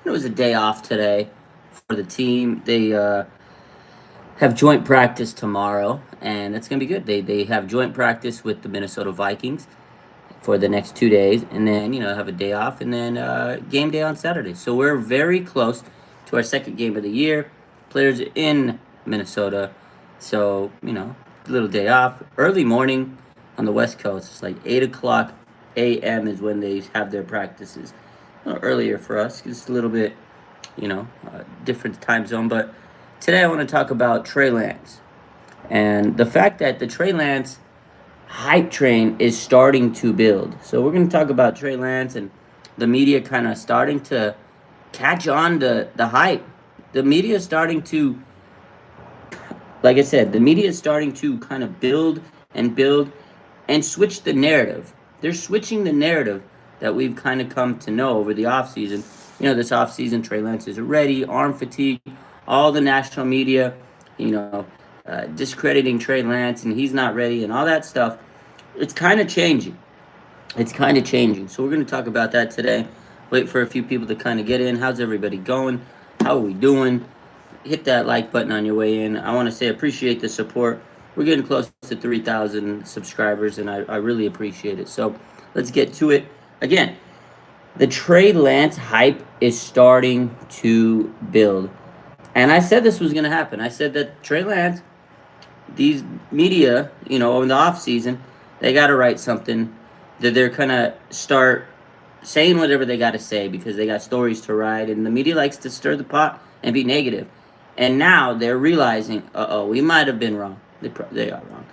It was a day off today for the team. They have joint practice tomorrow, and it's gonna be good. They have joint practice with the Minnesota Vikings for the next 2 days, and then have a day off, and then game day on Saturday. So we're very close to our second game of the year. Players in Minnesota, so a little day off. Early morning on the West Coast. It's like 8 o'clock a.m. is when they have their practices. A little earlier for us. It's a little bit, different time zone. But today I want to talk about Trey Lance and the fact that the Trey Lance hype train is starting to build. So we're going to talk about Trey Lance and the media kind of starting to catch on to the hype. The media is starting to, like I said, the media is starting to kind of build and switch the narrative. They're switching the narrative that we've kind of come to know over the offseason. This offseason, Trey Lance is ready, arm fatigue, all the national media, discrediting Trey Lance and he's not ready and all that stuff. It's kind of changing. It's kind of changing. So we're going to talk about that today. Wait for a few people to kind of get in. How's everybody going? How are we doing? Hit that like button on your way in. I want to say appreciate the support. We're getting close to 3,000 subscribers, and I really appreciate it. So let's get to it. Again, the Trey Lance hype is starting to build. And I said this was going to happen. I said that Trey Lance, these media, in the offseason, they got to write something that they're going to start saying whatever they got to say because they got stories to write. And the media likes to stir the pot and be negative. And now they're realizing, we might have been wrong. They are wrong.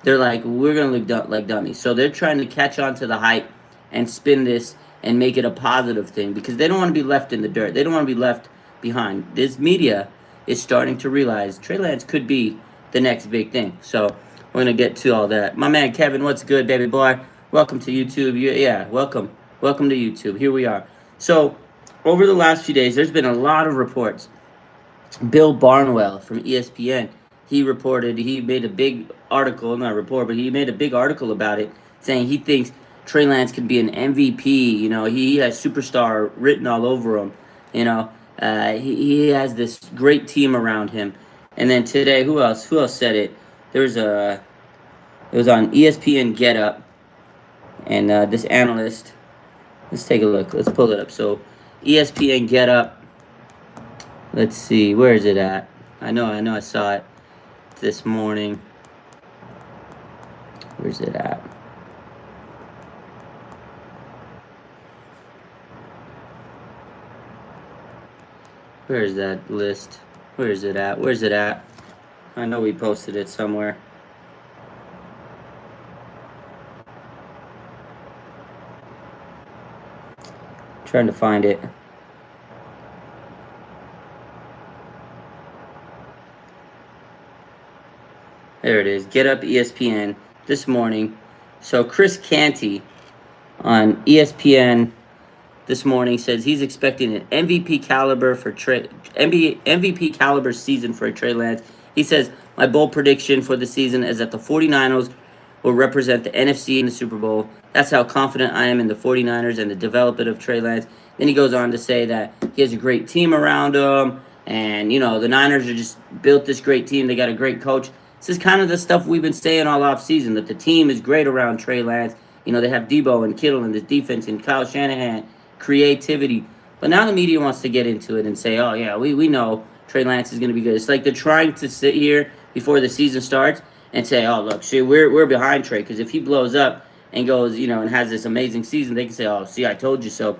They're like, we're going to look like dummies. So they're trying to catch on to the hype and spin this and make it a positive thing because they don't want to be left in the dirt. They don't want to be left behind. This media is starting to realize Trey Lance could be the next big thing. So we're going to get to all that. My man Kevin, what's good, baby boy? Welcome to YouTube. Yeah, welcome. Welcome to YouTube. Here we are. So over the last few days, there's been a lot of reports. Bill Barnwell from ESPN, he made a big article, not a report, but he made a big article about it, saying he thinks Trey Lance could be an MVP. He has superstar written all over him. He has this great team around him. And then today, who else said it? It was on ESPN Get Up, and this analyst, let's take a look. Let's pull it up. So ESPN Get Up. Let's see, where is it at? I know I saw it this morning. Where's it at? Where's that list? Where is it at? Where's it at? I know we posted it somewhere. Trying to find it. There it is. Get Up ESPN this morning. So Chris Canty on ESPN this morning says he's expecting an MVP caliber season for Trey Lance. He says, my bold prediction for the season is that the 49ers will represent the NFC in the Super Bowl. That's how confident I am in the 49ers and the development of Trey Lance. Then he goes on to say that he has a great team around him. And, the Niners are just built this great team. They got a great coach. This is kind of the stuff we've been saying all offseason, that the team is great around Trey Lance. They have Debo and Kittle and this defense and Kyle Shanahan, creativity. But now the media wants to get into it and say, oh, yeah, we know Trey Lance is going to be good. It's like they're trying to sit here before the season starts and say, oh, look, see, we're behind Trey. Because if he blows up and goes, and has this amazing season, they can say, oh, see, I told you so.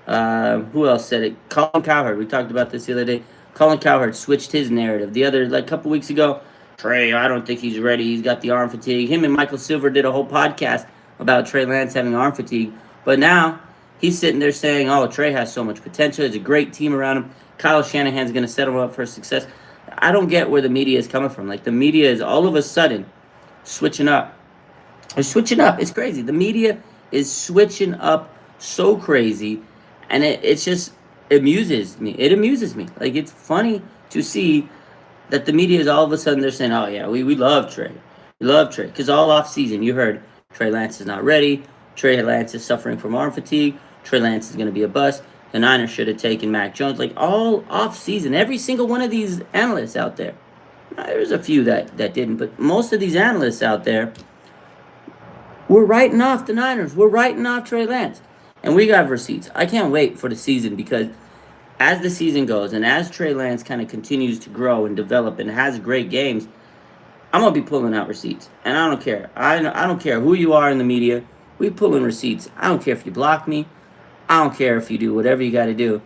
Who else said it? Colin Cowherd. We talked about this the other day. Colin Cowherd switched his narrative. A couple weeks ago, Trey, I don't think he's ready. He's got the arm fatigue. Him and Michael Silver did a whole podcast about Trey Lance having arm fatigue. But now he's sitting there saying, oh, Trey has so much potential. There's a great team around him. Kyle Shanahan's going to set him up for success. I don't get where the media is coming from. Like, the media is all of a sudden switching up. They're switching up. It's crazy. The media is switching up so crazy. And it just amuses me. It amuses me. Like, it's funny to see that the media is all of a sudden they're saying, oh, yeah, we love Trey. We love Trey. Because all offseason you heard Trey Lance is not ready. Trey Lance is suffering from arm fatigue. Trey Lance is going to be a bust. the Niners should have taken Mac Jones. Like, all off season, every single one of these analysts out there. There's a few that didn't, but most of these analysts out there were writing off the Niners. We're writing off Trey Lance. And we got receipts. I can't wait for the season, because as the season goes and as Trey Lance kind of continues to grow and develop and has great games, I'm going to be pulling out receipts. And I don't care. I don't care who you are in the media. We pulling receipts. I don't care if you block me. I don't care if you do whatever you got to do,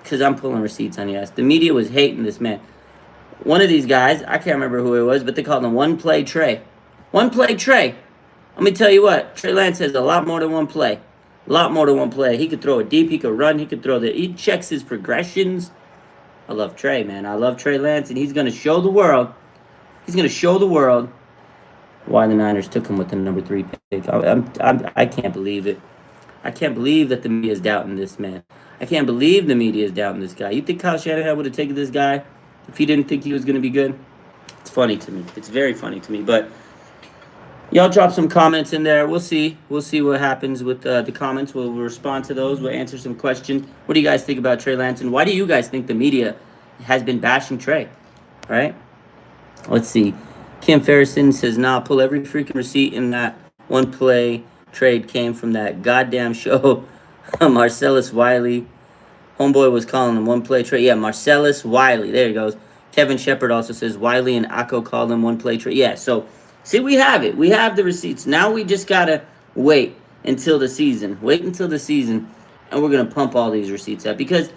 because I'm pulling receipts on your ass. The media was hating this man. One of these guys, I can't remember who it was, but they called him One Play Trey. One Play Trey. Let me tell you what, Trey Lance has a lot more than one play. A lot more than one play. He could throw it deep. He could run. He could throw he checks his progressions. I love Trey, man. I love Trey Lance, and he's going to show the world. He's going to show the world why the Niners took him with the number 3 pick. I can't believe it. I can't believe that the media is doubting this man. I can't believe the media is doubting this guy. You think Kyle Shanahan would have taken this guy if he didn't think he was going to be good? It's funny to me. It's very funny to me. But y'all drop some comments in there. We'll see. We'll see what happens with the comments. We'll respond to those. We'll answer some questions. What do you guys think about Trey Lance? And why do you guys think the media has been bashing Trey? All right? Let's see. Kim Ferrison says, nah, pull every freaking receipt in that one play trade came from that goddamn show. Marcellus Wiley. Homeboy was calling him one play trade. Yeah, Marcellus Wiley. There he goes. Kevin Shepard also says Wiley and Akko called him one play trade. Yeah, so see, we have it. We have the receipts. Now we just got to wait until the season. Wait until the season, and we're going to pump all these receipts out, because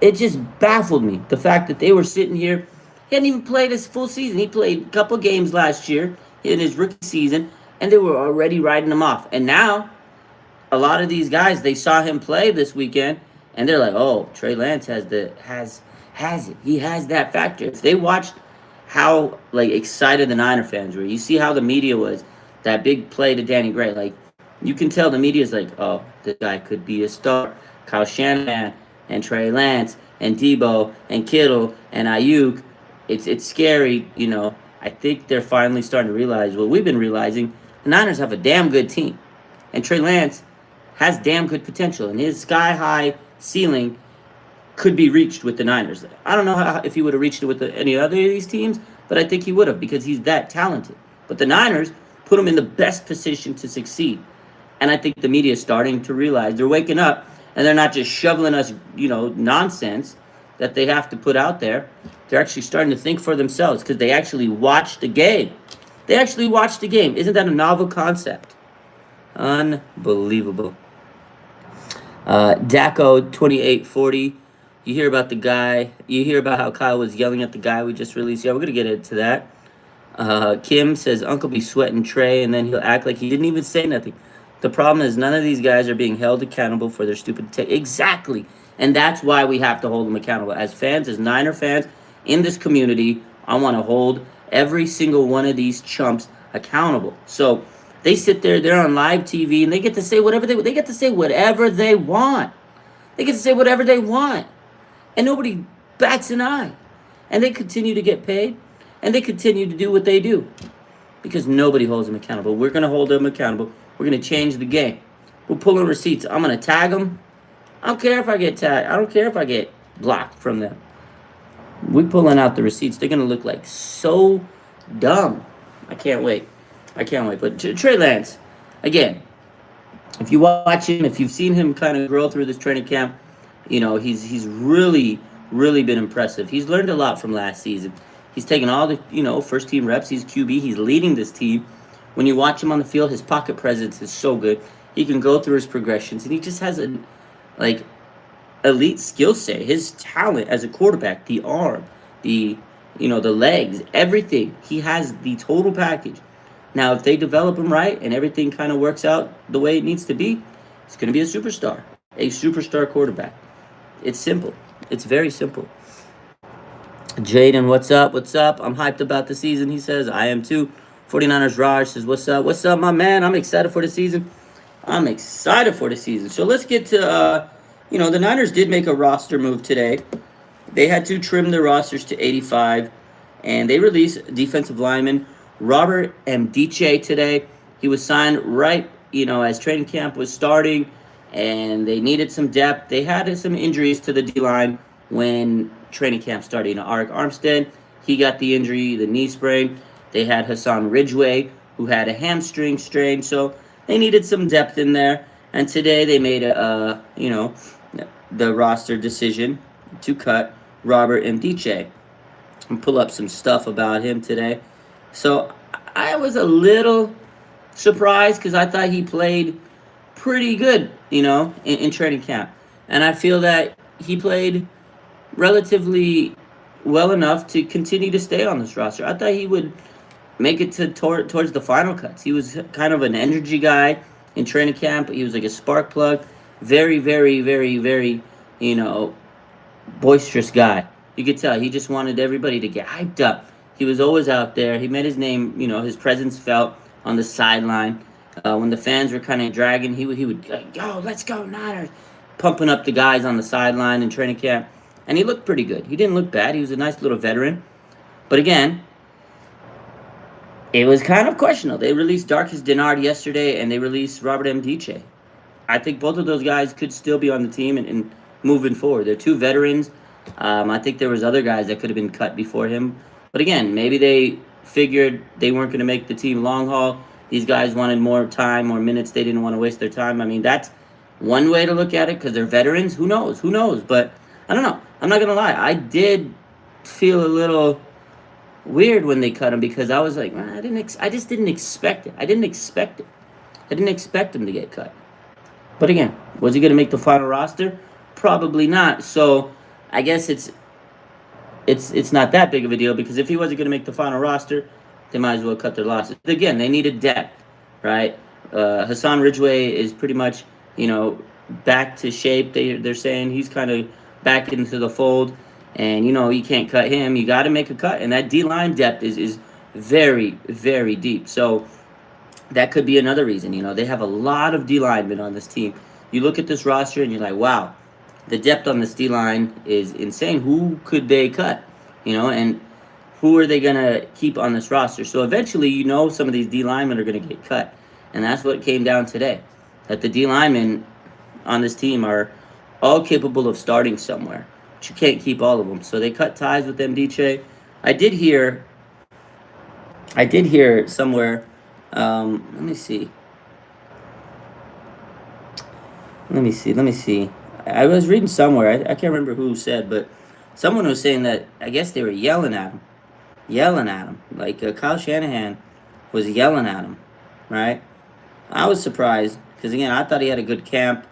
it just baffled me. The fact that they were sitting here. He hadn't even played his full season. He played a couple games last year in his rookie season, and they were already writing him off. And now, a lot of these guys, they saw him play this weekend, and they're like, oh, Trey Lance has it. He has that factor. If they watched how excited the Niner fans were, you see how the media was, that big play to Danny Gray, you can tell the media's like, oh, this guy could be a star. Kyle Shanahan and Trey Lance and Debo and Kittle and Ayuk. It's scary, I think they're finally starting to realize what we've been realizing. The Niners have a damn good team. And Trey Lance has damn good potential. And his sky-high ceiling could be reached with the Niners. I don't know if he would have reached it with any other of these teams, but I think he would have, because he's that talented. But the Niners put him in the best position to succeed. And I think the media is starting to realize. They're waking up, and they're not just shoveling us, nonsense that they have to put out there. They're actually starting to think for themselves, because they actually watched the game. They actually watched the game. Isn't that a novel concept? Unbelievable. Daco 2840. You hear about the guy. You hear about how Kyle was yelling at the guy we just released. Yeah, we're going to get into that. Kim says, Uncle be sweating Trey, and then he'll act like he didn't even say nothing. The problem is none of these guys are being held accountable for their stupid take. Exactly. And that's why we have to hold them accountable. As fans, as Niner fans in this community, I want to hold every single one of these chumps accountable. So they sit there, they're on live TV, and they get to say whatever they get to say whatever they want. They get to say whatever they want. And nobody bats an eye. And they continue to get paid, and they continue to do what they do, because nobody holds them accountable. We're going to hold them accountable. We're going to change the game. We're pulling receipts. I'm going to tag them. I don't care if I get tagged. I don't care if I get blocked from them. We're pulling out the receipts. They're going to look like so dumb. I can't wait. But Trey Lance, again, if you watch him, if you've seen him kind of grow through this training camp, he's really, really been impressive. He's learned a lot from last season. He's taken all the, first team reps. He's QB. He's leading this team. When you watch him on the field, his pocket presence is so good. He can go through his progressions, and he just has a elite skill set. His talent as a quarterback, the arm, the legs, everything. He has the total package. Now, if they develop him right and everything kind of works out the way it needs to be, he's going to be a superstar quarterback. It's simple. It's very simple. Jaden, what's up? I'm hyped about the season, he says. I am too. 49ers Raj says, what's up, my man? I'm excited for the season. So let's get to, the Niners did make a roster move today. They had to trim their rosters to 85, and they released defensive lineman Robert Mdiche today. He was signed right, as training camp was starting, and they needed some depth. They had some injuries to the D line when training camp started. Arik Armstead, he got the injury, the knee sprain. They had Hassan Ridgeway, who had a hamstring strain, so they needed some depth in there. And today they made the roster decision to cut Robert Mdiche and pull up some stuff about him today. So I was a little surprised because I thought he played pretty good, in training camp. And I feel that he played relatively well enough to continue to stay on this roster. I thought he would make it towards the final cuts. He was kind of an energy guy in training camp. He was like a spark plug, very, very, very, very, you know, boisterous guy. You could tell he just wanted everybody to get hyped up. He was always out there. He made his name, his presence felt on the sideline. When the fans were kind of dragging, he would yo, let's go Niners, pumping up the guys on the sideline in training camp, and he looked pretty good. He didn't look bad. He was a nice little veteran, but again, it was kind of questionable. They released Darcus Dennard yesterday, and they released Robert Mdiche. I think both of those guys could still be on the team and moving forward. They're two veterans. I think there was other guys that could have been cut before him, but again, maybe they figured they weren't going to make the team long haul. These guys wanted more time, more minutes. They didn't want to waste their time. I mean, that's one way to look at it because they're veterans. Who knows? Who knows? But I don't know. I'm not going to lie. I did feel a little weird when they cut him because I was like, I just didn't expect it. I didn't expect it. I didn't expect him to get cut. But again, was he going to make the final roster? Probably not. So I guess it's not that big of a deal because if he wasn't going to make the final roster, they might as well cut their losses. Again, they needed depth, right? Hassan Ridgeway is pretty much, back to shape. They're saying he's kind of back into the fold, and you can't cut him. You got to make a cut, and that D line depth is very, very deep. So that could be another reason. They have a lot of D linemen on this team. You look at this roster and you're like, wow, the depth on this D line is insane. Who could they cut? And who are they going to keep on this roster? So eventually, some of these D linemen are going to get cut. And that's what came down today. That the D linemen on this team are all capable of starting somewhere. But you can't keep all of them. So they cut ties with Mdiche. I did hear somewhere, let me see. I was reading somewhere, I can't remember who said, but someone was saying that I guess they were yelling at him. Like Kyle Shanahan was yelling at him, right? I was surprised because again, I thought he had a good camp.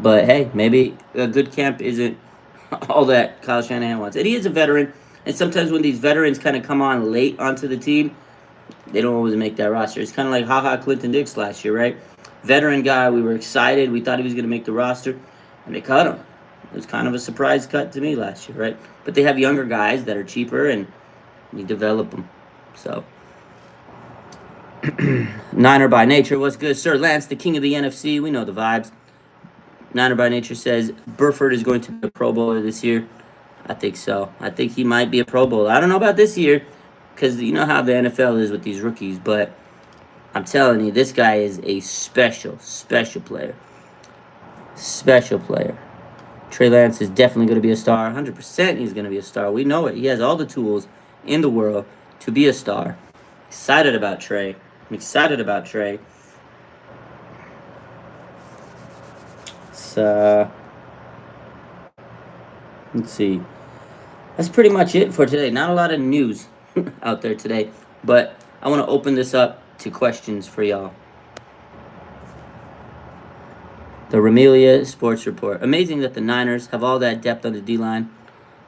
But hey, maybe a good camp isn't all that Kyle Shanahan wants. And he is a veteran, and sometimes when these veterans kind of come on late onto the team, they don't always make that roster. It's kind of like Clinton Dix last year, right? Veteran guy, we were excited. We thought he was going to make the roster, and they cut him. It was kind of a surprise cut to me last year, right? But they have younger guys that are cheaper, and you develop them. So, Niner by Nature, what's good? Sir Lance, the king of the NFC. We know the vibes. Niner by Nature says, Burford is going to be a Pro Bowler this year. I think so. I think he might be a Pro Bowler. I don't know about this year, because you know how the NFL is with these rookies, but I'm telling you, this guy is a special player. Special player. Trey Lance is definitely going to be a star. 100% he's going to be a star. We know it. He has all the tools in the world to be a star. Excited about Trey. I'm excited about Trey. Let's see. That's pretty much it for today. Not a lot of news out there today, but I want to open this up to questions for y'all. The Ramelia Sports Report. Amazing that the Niners have all that depth on the D-line,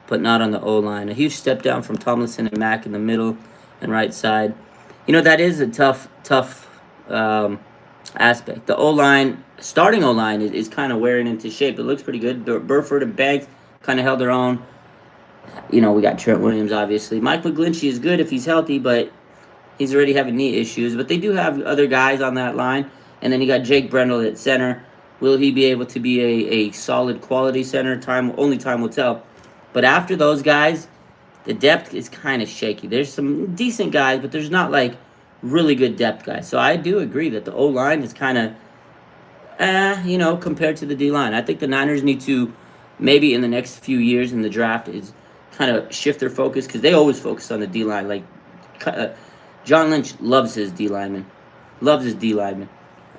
but not on the O-line. A huge step down from Tomlinson and Mack in the middle and right side. That is a tough aspect. The O-line, starting O-line is kind of wearing into shape. It looks pretty good. Burford and Banks kind of held their own. We got Trent Williams, obviously. Mike McGlinchey is good if he's healthy, but he's already having knee issues. But they do have other guys on that line. And then you got Jake Brendel at center. Will he be able to be a solid quality center? Only time will tell. But after those guys, the depth is kind of shaky. There's some decent guys, but there's not like really good depth guys. So I do agree that the O line is kind of, compared to the D line. I think the Niners need to maybe in the next few years in the draft is kind of shift their focus because they always focus on the D line. Like uh, John Lynch loves his D lineman, loves his D lineman.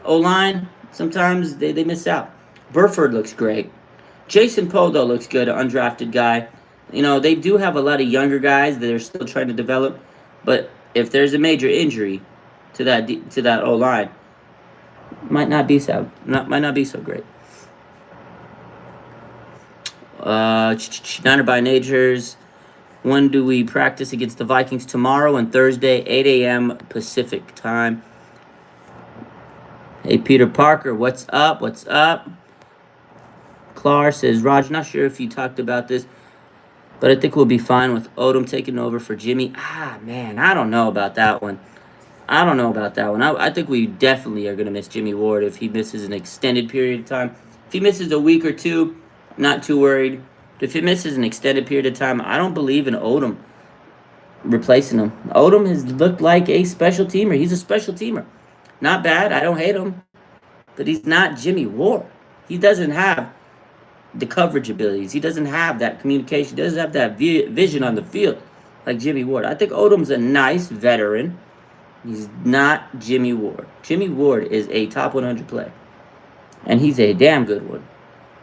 O line sometimes they miss out. Burford looks great. Jason Poe though looks good, an undrafted guy. They do have a lot of younger guys that are still trying to develop, but if there's a major injury to that O line, might not be so great. Niner by Natures. When do we practice against the Vikings? Tomorrow and Thursday, 8 a.m. Pacific time. Hey, Peter Parker, what's up? What's up? Clar says, Raj, not sure if you talked about this, but I think we'll be fine with Odom taking over for Jimmy. Man, I don't know about that one. I think we definitely are going to miss Jimmy Ward if he misses an extended period of time. If he misses a week or two, not too worried. But if he misses an extended period of time, I don't believe in Odom replacing him. Odom has looked like a special teamer. He's a special teamer. Not bad. I don't hate him. But he's not Jimmy Ward. He doesn't have the coverage abilities. He doesn't have that communication. He doesn't have that vision on the field like Jimmy Ward. I think Odom's a nice veteran. He's not Jimmy Ward. Jimmy Ward is a top 100 player. And he's a damn good one.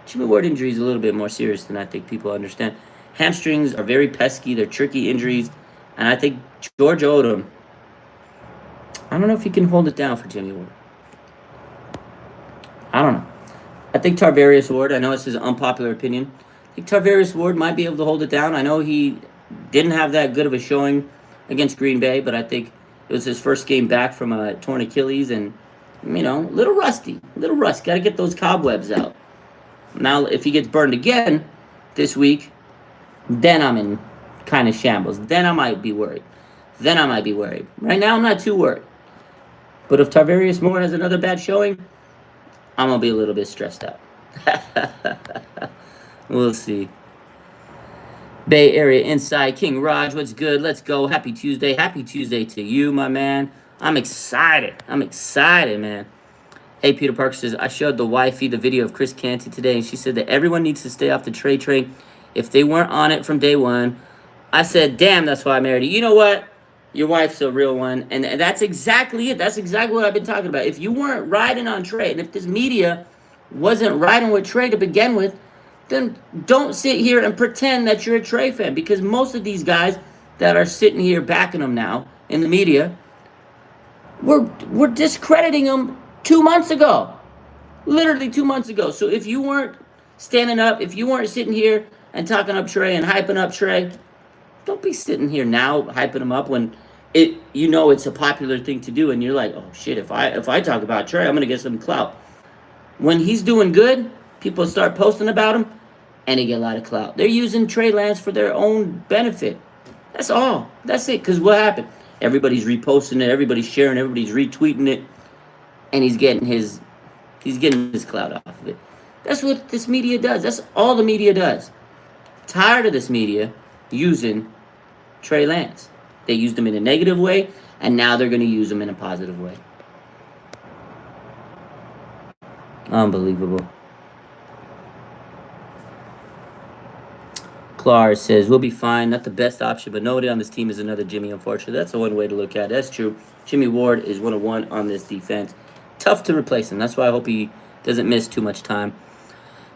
Jimmy Ward injury is a little bit more serious than I think people understand. Hamstrings are very pesky. They're tricky injuries. And I think George Odom, I don't know if he can hold it down for Jimmy Ward. I don't know. I think Tarvarius Ward, I know this is an unpopular opinion. I think Tarvarius Ward might be able to hold it down. I know he didn't have that good of a showing against Green Bay, but I think it was his first game back from a torn Achilles and, a little rusty. Got to get those cobwebs out. Now, if he gets burned again this week, then I'm in kind of shambles. Then I might be worried. Right now, I'm not too worried. But if Tarvarius Moore has another bad showing, I'm going to be a little bit stressed out. We'll see. Bay Area Inside, King Raj, what's good? Let's go. Happy Tuesday. Happy Tuesday to you, my man. I'm excited, man. Hey, Peter Parker says, I showed the wifey the video of Chris Canty today, and she said that everyone needs to stay off the Trey train if they weren't on it from day one. I said, damn, that's why I married you. You know what? Your wife's a real one. And that's exactly it. That's exactly what I've been talking about. If you weren't riding on Trey, and if this media wasn't riding with Trey to begin with, then don't sit here and pretend that you're a Trey fan. Because most of these guys that are sitting here backing him now in the media, we're discrediting him 2 months ago. Literally 2 months ago. So if you weren't standing up, if you weren't sitting here and talking up Trey and hyping up Trey, don't be sitting here now hyping him up when it's a popular thing to do and you're like, oh shit, if I talk about Trey, I'm gonna get some clout. When he's doing good, people start posting about him and they get a lot of clout. They're using Trey Lance for their own benefit. That's all. That's it. Because what happened? Everybody's reposting it, everybody's sharing, everybody's retweeting it, and he's getting his clout off of it. That's what this media does. That's all the media does. Tired of this media using Trey Lance. They used him in a negative way, and now they're going to use him in a positive way. Unbelievable. Clar says, we'll be fine. Not the best option, but nobody on this team is another Jimmy, unfortunately. That's the one way to look at it. That's true. Jimmy Ward is 101 on this defense. Tough to replace him. That's why I hope he doesn't miss too much time.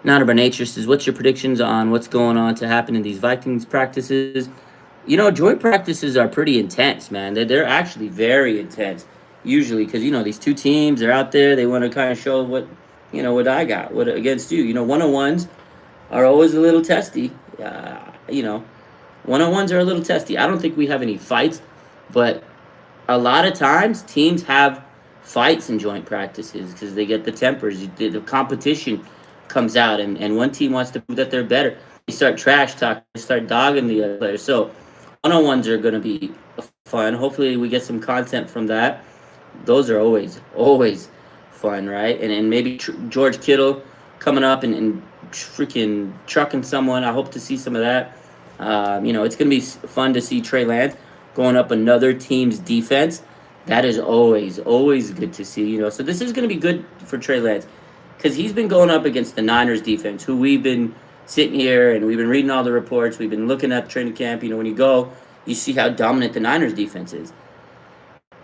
Nana by Nature says, what's your predictions on what's going on to happen in these Vikings practices? Joint practices are pretty intense, man. They're actually very intense, usually, because, these two teams are out there. They want to kind of show what I got against you. One-on-ones are always a little testy. One-on-ones are a little testy. I don't think we have any fights, but a lot of times teams have fights in joint practices because they get the tempers. The competition comes out, and one team wants to prove that they're better. They start trash talking, they start dogging the other players. So one-on-ones are going to be fun. Hopefully we get some content from that. Those are always fun, right? And maybe George Kittle coming up and freaking trucking someone. I hope to see some of that. It's going to be fun to see Trey Lance going up another team's defense That is always good to see. So this is going to be good for Trey Lance because he's been going up against the Niners defense, who we've been sitting here and we've been reading all the reports. We've been looking at training camp. When you go, you see how dominant the Niners defense is.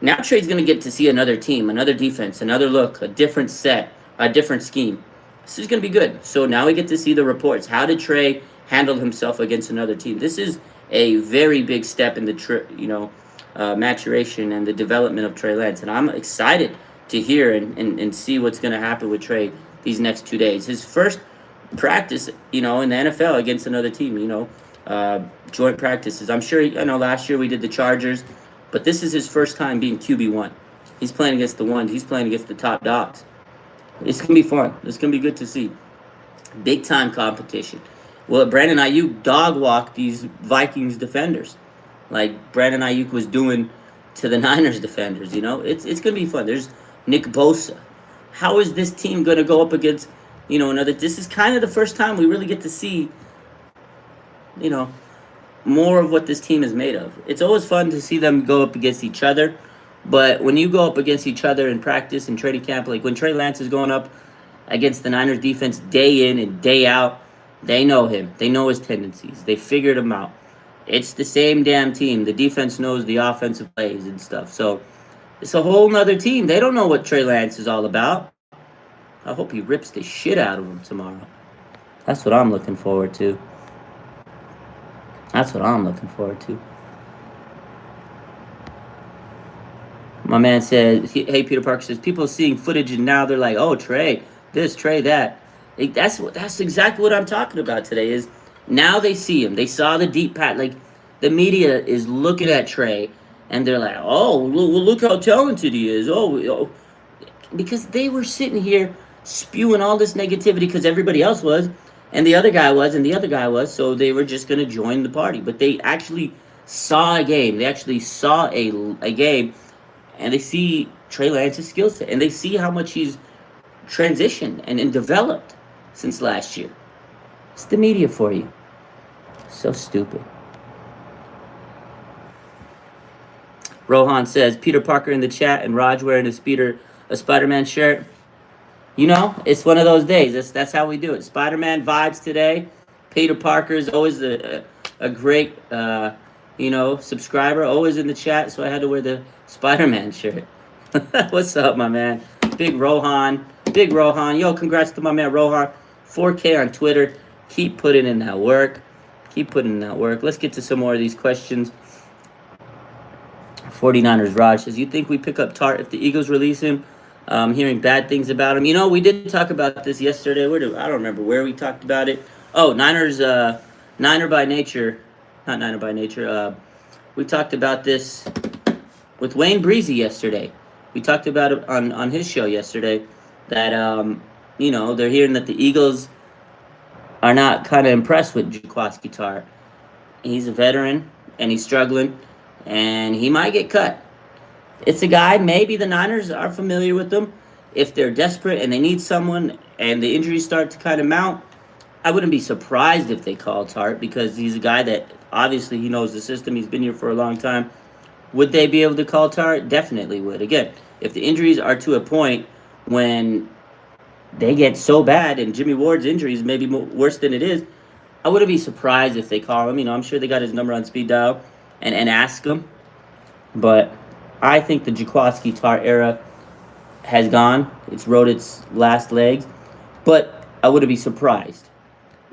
Now Trey's going to get to see another team, another defense, another look, a different set, a different scheme. This is going to be good. So now we get to see the reports. How did Trey handle himself against another team? This is a very big step in the maturation and the development of Trey Lance, and I'm excited to hear and see what's going to happen with Trey these next 2 days. His first practice, in the NFL against another team. Joint practices. I'm sure. I know last year we did the Chargers. But this is his first time being QB1. He's playing against the ones. He's playing against the top dogs. It's going to be fun. It's going to be good to see. Big time competition. Well, Brandon Ayuk dog walked these Vikings defenders like Brandon Ayuk was doing to the Niners defenders. It's going to be fun. There's Nick Bosa. How is this team going to go up against, another? This is kind of the first time we really get to see, more of what this team is made of. It's always fun to see them go up against each other, but when you go up against each other in practice and training camp, like when Trey Lance is going up against the Niners defense day in and day out, they know him. They know his tendencies. They figured him out. It's the same damn team. The defense knows the offensive plays and stuff. So it's a whole nother team. They don't know what Trey Lance is all about. I hope he rips the shit out of them tomorrow. That's what I'm looking forward to. That's what I'm looking forward to. My man said, hey, Peter Parker says, people seeing footage and now they're like, oh, Trey, this, Trey, that. That's exactly what I'm talking about today is now they see him. They saw the deep pat. Like, the media is looking at Trey and they're like, oh, look how talented he is. Oh. Because they were sitting here spewing all this negativity because everybody else was. And the other guy was, and the other guy was, so they were just going to join the party. But they actually saw a game. They actually saw a game, and they see Trey Lance's skill set, and they see how much he's transitioned and developed since last year. It's the media for you. So stupid. Rohan says, Peter Parker in the chat, and Raj wearing a Spider-Man shirt. It's one of those days. That's how we do it. Spider-Man vibes today. Peter Parker is always a great, subscriber. Always in the chat, so I had to wear the Spider-Man shirt. What's up, my man? Big Rohan. Yo, congrats to my man Rohan. 4K on Twitter. Keep putting in that work. Let's get to some more of these questions. 49ers Raj says, you think we pick up Tart if the Eagles release him? Hearing bad things about him. We did talk about this yesterday. I don't remember where we talked about it. Oh, Niners, Niner by nature. Not Niner by nature. We talked about this with Wayne Breezy yesterday. We talked about it on his show yesterday that, they're hearing that the Eagles are not kind of impressed with Jaquiski Tartt. He's a veteran, and he's struggling, and he might get cut. It's a guy, maybe the Niners are familiar with them. If they're desperate and they need someone and the injuries start to kind of mount, I wouldn't be surprised if they call Tartt because he's a guy that obviously he knows the system. He's been here for a long time. Would they be able to call Tartt? Definitely would. Again, if the injuries are to a point when they get so bad and Jimmy Ward's injuries may be worse than it is, I wouldn't be surprised if they call him. I'm sure they got his number on speed dial and ask him. But I think the Jaquiski Tartt era has gone. It's rode its last legs. But I wouldn't be surprised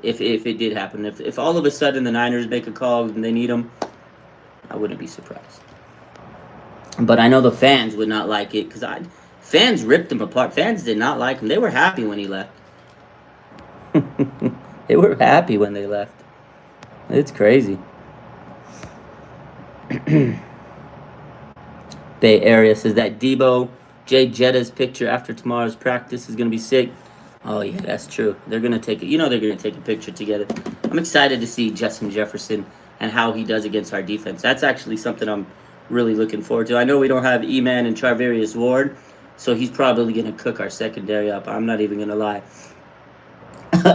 if it did happen. If all of a sudden the Niners make a call and they need him, I wouldn't be surprised. But I know the fans would not like it because fans ripped him apart. Fans did not like him. They were happy when he left. They were happy when they left. It's crazy. Bay Area says that Debo J. Jetta's picture after tomorrow's practice is going to be sick. Oh, yeah, that's true. They're going to take it. They're going to take a picture together. I'm excited to see Justin Jefferson and how he does against our defense. That's actually something I'm really looking forward to. I know we don't have E-Man and Charvarius Ward, so he's probably going to cook our secondary up. I'm not even going to lie.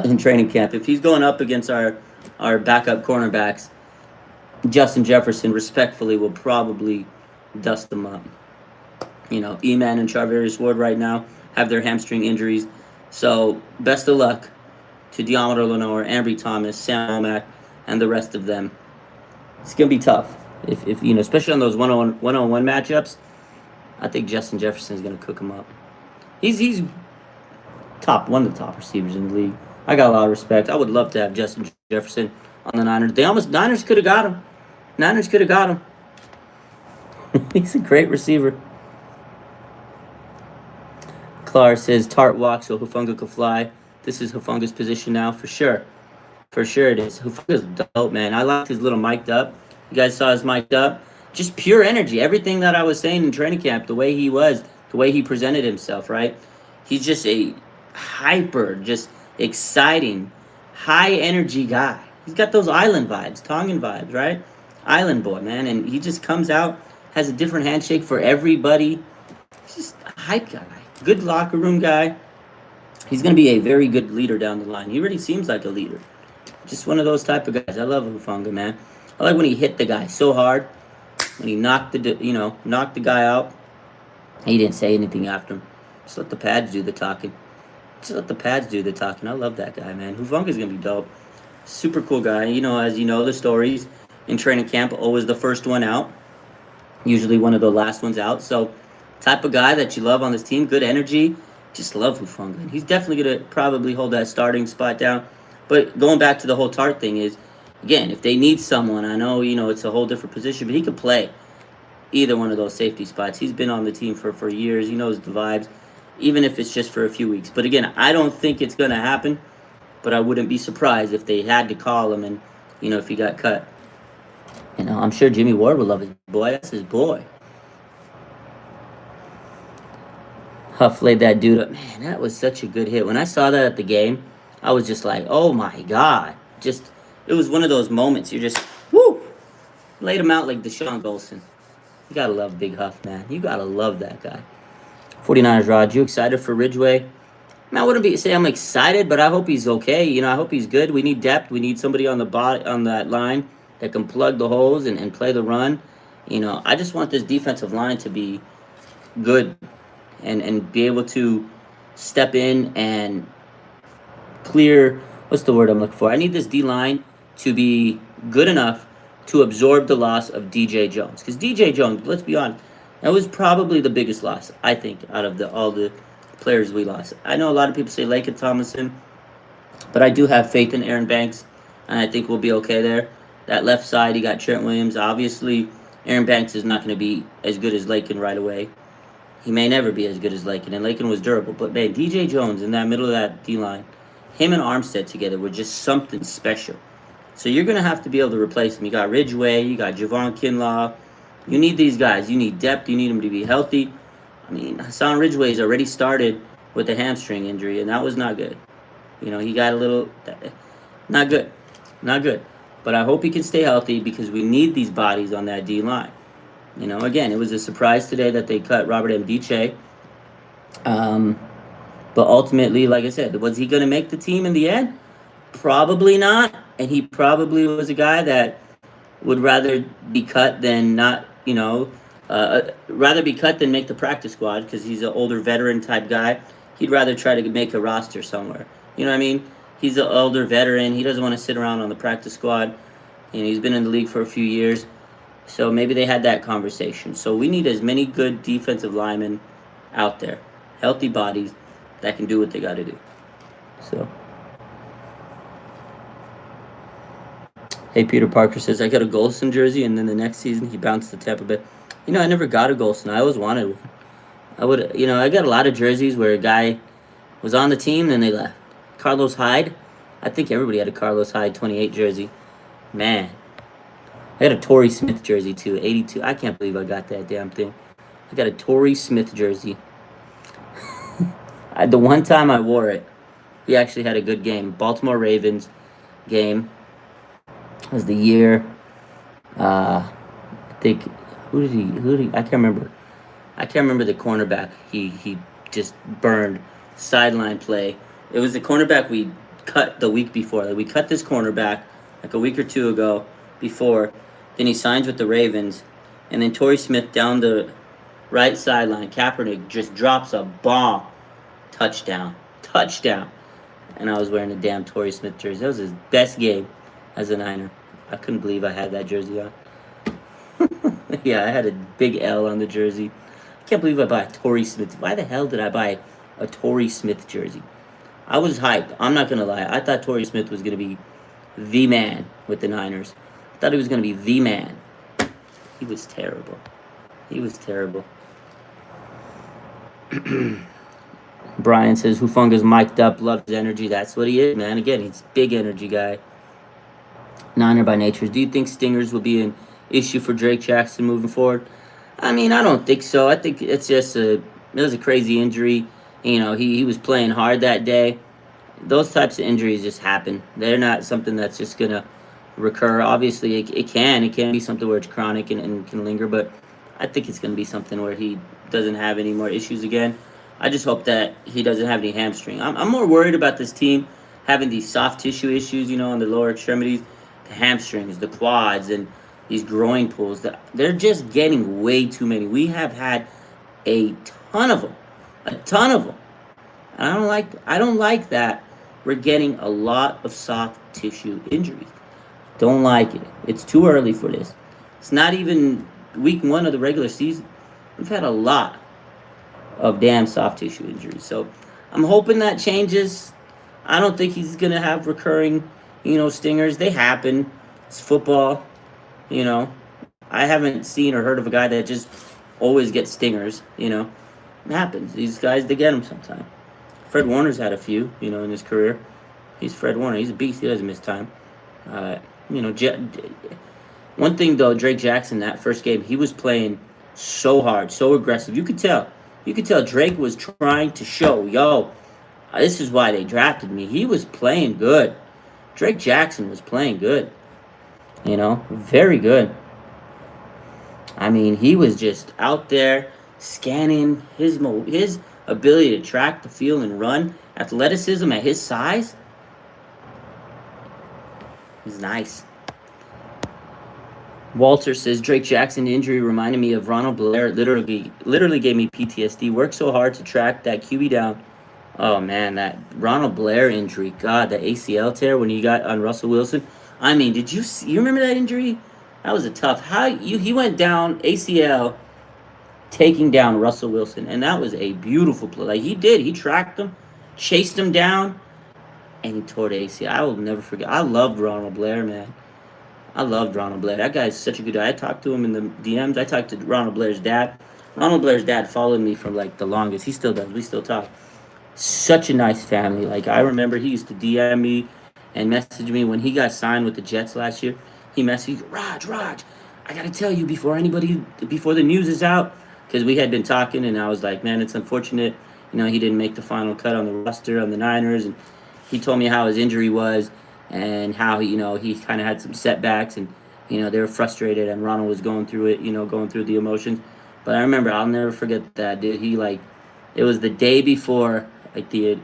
In training camp, if he's going up against our backup cornerbacks, Justin Jefferson respectfully will probably dust them up. E-Man and Charvarius Ward right now have their hamstring injuries. So best of luck to Deommodore Lenoir, Ambry Thomas, Sam Womack, and the rest of them. It's gonna be tough. If especially on those one-on-one matchups, I think Justin Jefferson is gonna cook him up. He's one of the top receivers in the league. I got a lot of respect. I would love to have Justin Jefferson on the Niners. Niners could have got him. Niners could have got him. He's a great receiver. Clark says Tart walks so Hufanga could fly. This is Hufanga's position now for sure. For sure it is. Hufanga's dope, man. I liked his little mic'd up. You guys saw his mic'd up. Just pure energy. Everything that I was saying in training camp, the way he was, the way he presented himself, right? He's just a hyper, just exciting, high energy guy. He's got those island vibes, Tongan vibes, right? Island boy, man. And he just comes out, has a different handshake for everybody. He's just a hype guy. Good locker room guy. He's going to be a very good leader down the line. He already seems like a leader. Just one of those type of guys. I love Hufanga, man. I like when he hit the guy so hard. When he knocked the guy out. He didn't say anything after him. Just let the pads do the talking. I love that guy, man. Hufanga's going to be dope. Super cool guy. As you know, the stories in training camp, always the first one out. Usually one of the last ones out. So, type of guy that you love on this team. Good energy. Just love Hufanga. He's definitely going to probably hold that starting spot down. But going back to the whole Tart thing is, again, if they need someone, I know, it's a whole different position, but he could play either one of those safety spots. He's been on the team for years. He knows the vibes, even if it's just for a few weeks. But again, I don't think it's going to happen, but I wouldn't be surprised if they had to call him and, if he got cut. I'm sure Jimmy Ward would love his boy. That's his boy. Huff laid that dude up. Man, that was such a good hit. When I saw that at the game, I was just like, oh my God. It was one of those moments. You're just, whoo, laid him out like Deshaun Golson. You gotta love Big Huff, man. You gotta love that guy. 49ers, Rod, you excited for Ridgeway? Man, I wouldn't say I'm excited, but I hope he's okay. I hope he's good. We need depth. We need somebody on that line that can plug the holes and play the run. I just want this defensive line to be good and be able to step in and clear. What's the word I'm looking for? I need this D-line to be good enough to absorb the loss of DJ Jones. Because DJ Jones, let's be honest, that was probably the biggest loss, I think, out of all the players we lost. I know a lot of people say Laken Tomlinson, but I do have faith in Aaron Banks, and I think we'll be okay there. That left side, you got Trent Williams. Obviously, Aaron Banks is not going to be as good as Laken right away. He may never be as good as Laken, and Laken was durable. But, man, DJ Jones in that middle of that D-line, him and Armstead together were just something special. So you're going to have to be able to replace him. You got Ridgeway, you got Javon Kinlaw. You need these guys. You need depth. You need them to be healthy. Hassan Ridgeway's already started with a hamstring injury, and that was not good. He got a little... Not good. Not good. But I hope he can stay healthy because we need these bodies on that D-line. Again, it was a surprise today that they cut Robert Mdiche. But ultimately, like I said, was he going to make the team in the end? Probably not. And he probably was a guy that would rather be cut than not, rather be cut than make the practice squad because he's an older veteran type guy. He'd rather try to make a roster somewhere. You know what I mean? He's an older veteran. He doesn't want to sit around on the practice squad. He's been in the league for a few years. So maybe they had that conversation. So we need as many good defensive linemen out there, healthy bodies that can do what they got to do. So, hey, Peter Parker says, I got a Golson jersey, and then the next season he bounced to Tampa Bay. I never got a Golson. I always wanted one. I got a lot of jerseys where a guy was on the team, then they left. Carlos Hyde. I think everybody had a Carlos Hyde 28 jersey. Man. I got a Torrey Smith jersey, too, 82. I can't believe I got that damn thing. I got a Torrey Smith jersey. The one time I wore it, he actually had a good game. Baltimore Ravens game was the year. I think who did he? I can't remember. I can't remember the cornerback. He just burned sideline play. It was the cornerback we cut the week before. Like we cut this cornerback like a week or two ago before. Then he signs with the Ravens, and then Torrey Smith down the right sideline. Kaepernick just drops a bomb. Touchdown. Touchdown. And I was wearing a damn Torrey Smith jersey. That was his best game as a Niner. I couldn't believe I had that jersey on. Yeah, I had a big L on the jersey. I can't believe I bought a Torrey Smith. Why the hell did I buy a Torrey Smith jersey? I was hyped. I'm not going to lie. I thought Torrey Smith was going to be the man with the Niners. I thought he was going to be the man. He was terrible. He was terrible. Brian says, Hufunga's mic'd up, loves energy. That's what he is, man. Again, he's a big energy guy. Niner by nature. Do you think stingers will be an issue for Drake Jackson moving forward? I mean, I don't think so. I think it's just it was a crazy injury. You know, he was playing hard that day. Those types of injuries just happen. They're not something that's just going to recur. Obviously, it can be something where it's chronic and can linger, but I think it's going to be something where he doesn't have any more issues again. I just hope that he doesn't have any hamstring. I'm more worried about this team having these soft tissue issues, you know, on the lower extremities, the hamstrings, the quads, and these groin pulls. They're just getting way too many. We have had a ton of them. A ton of them. And I don't like that we're getting a lot of soft tissue injuries. Don't like it. It's too early for this. It's not even week 1 of the regular season. We've had a lot of damn soft tissue injuries. So I'm hoping that changes. I don't think he's going to have recurring, you know, stingers. They happen. It's football, you know. I haven't seen or heard of a guy that just always gets stingers, you know. It happens. These guys, they get them sometimes. Fred Warner's had a few, you know, in his career. He's Fred Warner. He's a beast. He doesn't miss time. You know, one thing, though, Drake Jackson, that first game, he was playing so hard, so aggressive. You could tell. Drake was trying to show, yo, this is why they drafted me. He was playing good. Drake Jackson was playing good. You know, very good. I mean, he was just out there scanning his ability to track the field and run, athleticism at his size. He's nice. Walter says Drake Jackson injury reminded me of Ronald Blair. Literally gave me PTSD. Worked so hard to track that QB down. Oh man, that Ronald Blair injury. God, that ACL tear when he got on Russell Wilson. I mean, did you remember that injury? That was a tough. He went down ACL, taking down Russell Wilson, and that was a beautiful play. Like he did. He tracked him, chased him down, and he tore the ACL. I will never forget. I loved Ronald Blair, man. I loved Ronald Blair. That guy's such a good guy. I talked to him in the DMs. I talked to Ronald Blair's dad. Ronald Blair's dad followed me for like the longest. He still does. We still talk. Such a nice family. Like I remember he used to DM me and message me when he got signed with the Jets last year. He messaged, Raj, I gotta tell you before the news is out, because we had been talking and I was like, man, it's unfortunate, you know, he didn't make the final cut on the roster on the Niners, and he told me how his injury was and how, you know, he kind of had some setbacks and, you know, they were frustrated and Ronald was going through it, you know, going through the emotions. But I remember, I'll never forget that, dude. He it was the day before, like they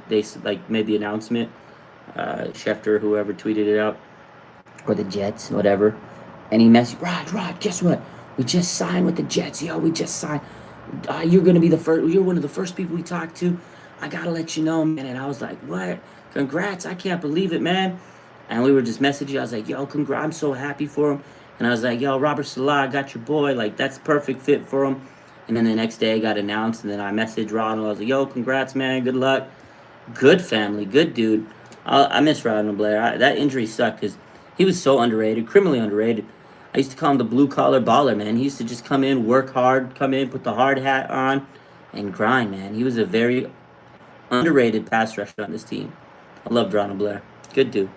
made the announcement, Schefter, whoever tweeted it out, or the Jets, whatever, and he messaged, Rod, guess what? We just signed with the Jets, yo. We just signed. You're gonna be the first. You're one of the first people we talked to. I gotta let you know, man. And I was like, what? Congrats! I can't believe it, man. And we were just messaging. I was like, yo, congrats! I'm so happy for him. And I was like, yo, Robert Salah, I got your boy. Like that's perfect fit for him. And then the next day, I got announced, and then I messaged Ronald. I was like, yo, congrats, man. Good luck. Good family. Good dude. I miss Ronald Blair. That injury sucked because he was so underrated, criminally underrated. I used to call him the blue-collar baller, man. He used to just come in, work hard, put the hard hat on, and grind, man. He was a very underrated pass rusher on this team. I loved Ronald Blair. Good dude.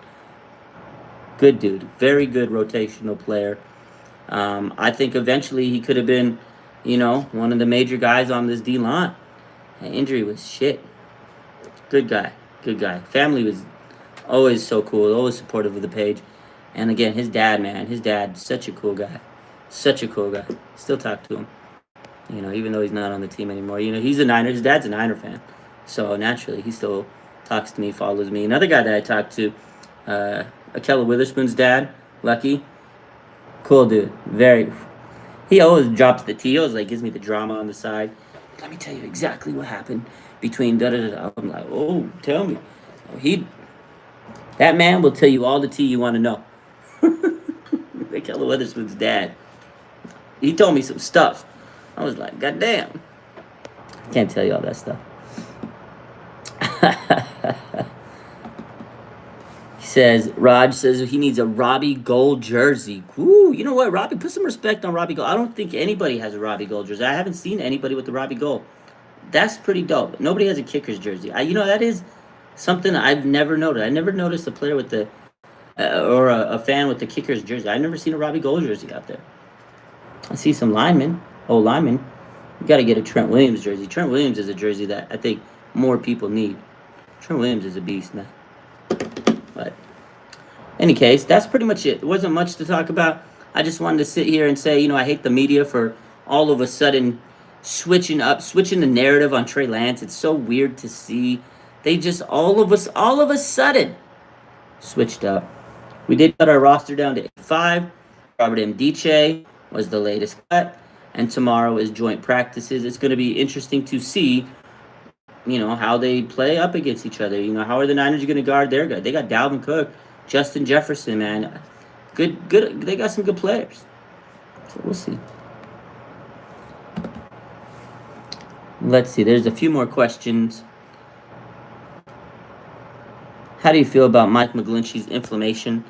Good dude. Very good rotational player. I think eventually he could have been, you know, one of the major guys on this D-line. That injury was shit. Good guy. Good guy. Family was always so cool, always supportive of the page. And again, his dad, man, such a cool guy. Such a cool guy. Still talk to him. You know, even though he's not on the team anymore. You know, he's a Niner. His dad's a Niner fan. So naturally, he still talks to me, follows me. Another guy that I talked to, Akella Witherspoon's dad, Lucky. Cool dude. He always drops the T. He always like gives me the drama on the side. Let me tell you exactly what happened between da da da. Da. I'm like, oh, tell me. He that man will tell you all the tea you want to know. Like Kelly Witherspoon's dad. He told me some stuff. I was like, God damn. Can't tell you all that stuff. He says, Raj says he needs a Robbie Gold jersey. Woo, you know what, Robbie? Put some respect on Robbie Gold. I don't think anybody has a Robbie Gold jersey. I haven't seen anybody with the Robbie Gold. That's pretty dope. Nobody has a kicker's jersey. That is something I've never noticed. I never noticed a player with the or a fan with the kicker's jersey. I've never seen a Robbie Gold jersey out there. I see some linemen. Oh, linemen. You got to get a Trent Williams jersey. Trent Williams is a jersey that I think more people need. Trent Williams is a beast, man. But any case, that's pretty much it. There wasn't much to talk about. I just wanted to sit here and say, I hate the media for all of a sudden switching the narrative on Trey Lance. It's so weird to see. They just all of a sudden switched up. We did cut our roster down to 5. Robert M. Diche was the latest cut, and tomorrow is joint practices. It's going to be interesting to see, how they play up against each other. How are the Niners going to guard their guy? They got Dalvin Cook, Justin Jefferson, man. Good. They got some good players. So we'll see. Let's see. There's a few more questions. How do you feel about Mike McGlinchey's inflammation?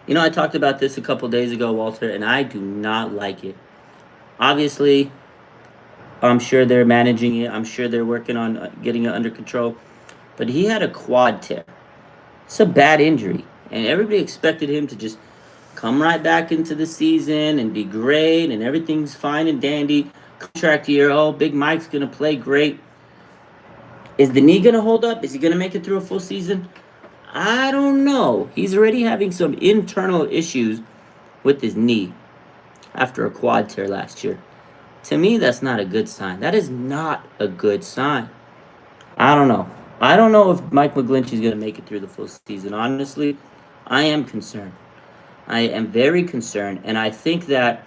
I talked about this a couple days ago, Walter, and I do not like it. Obviously, I'm sure they're managing it. I'm sure they're working on getting it under control. But he had a quad tear. It's a bad injury. And everybody expected him to just come right back into the season and be great and everything's fine and dandy. Contract year, Big Mike's going to play great. Is the knee going to hold up? Is he going to make it through a full season? I don't know. He's already having some internal issues with his knee after a quad tear last year. To me, that's not a good sign. That is not a good sign. I don't know. I don't know if Mike McGlinchey is going to make it through the full season. Honestly, I am concerned. I am very concerned, and I think that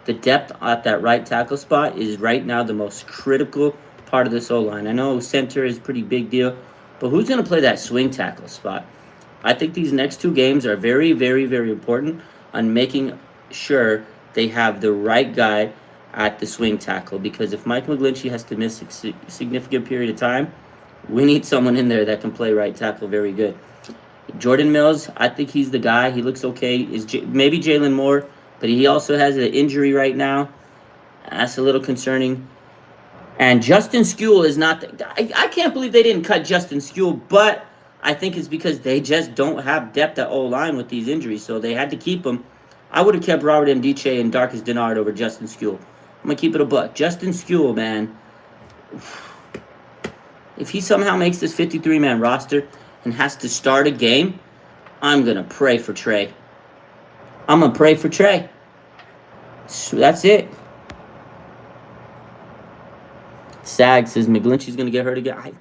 the depth at that right tackle spot is right now the most critical part of this O-line. I know center is a pretty big deal, but who's going to play that swing tackle spot? I think these next 2 games are very, very, very important on making sure they have the right guy at the swing tackle, because if Mike McGlinchey has to miss a significant period of time, we need someone in there that can play right tackle very good. Jordan Mills, I think he's the guy. He looks okay. Maybe Jalen Moore, but he also has an injury right now. That's a little concerning. And Justin Skule is not... I can't believe they didn't cut Justin Skule, but I think it's because they just don't have depth at O-line with these injuries, so they had to keep him. I would have kept Robert M. Diche and Darcus Dennard over Justin Skule. I'm going to keep it a buck. Justin Skule, man. If he somehow makes this 53-man roster and has to start a game, I'm going to pray for Trey. I'm going to pray for Trey. So that's it. Sag says McGlinchey's going to get hurt again.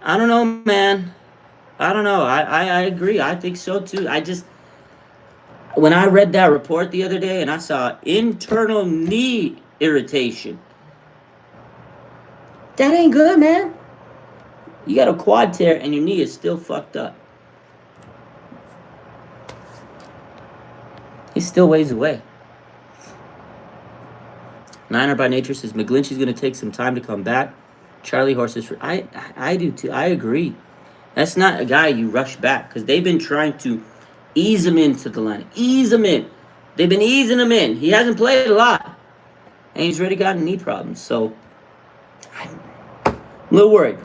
I don't know, man. I don't know. I agree. I think so, too. When I read that report the other day and I saw internal knee irritation, that ain't good, man. You got a quad tear and your knee is still fucked up. He's still ways away. Niner by Nature says McGlinchey's going to take some time to come back. Charlie Horses, I do too. I agree. That's not a guy you rush back, because they've been trying to ease him into the line. Ease him in. They've been easing him in. He hasn't played a lot. And he's already got knee problems. So, I'm a little worried.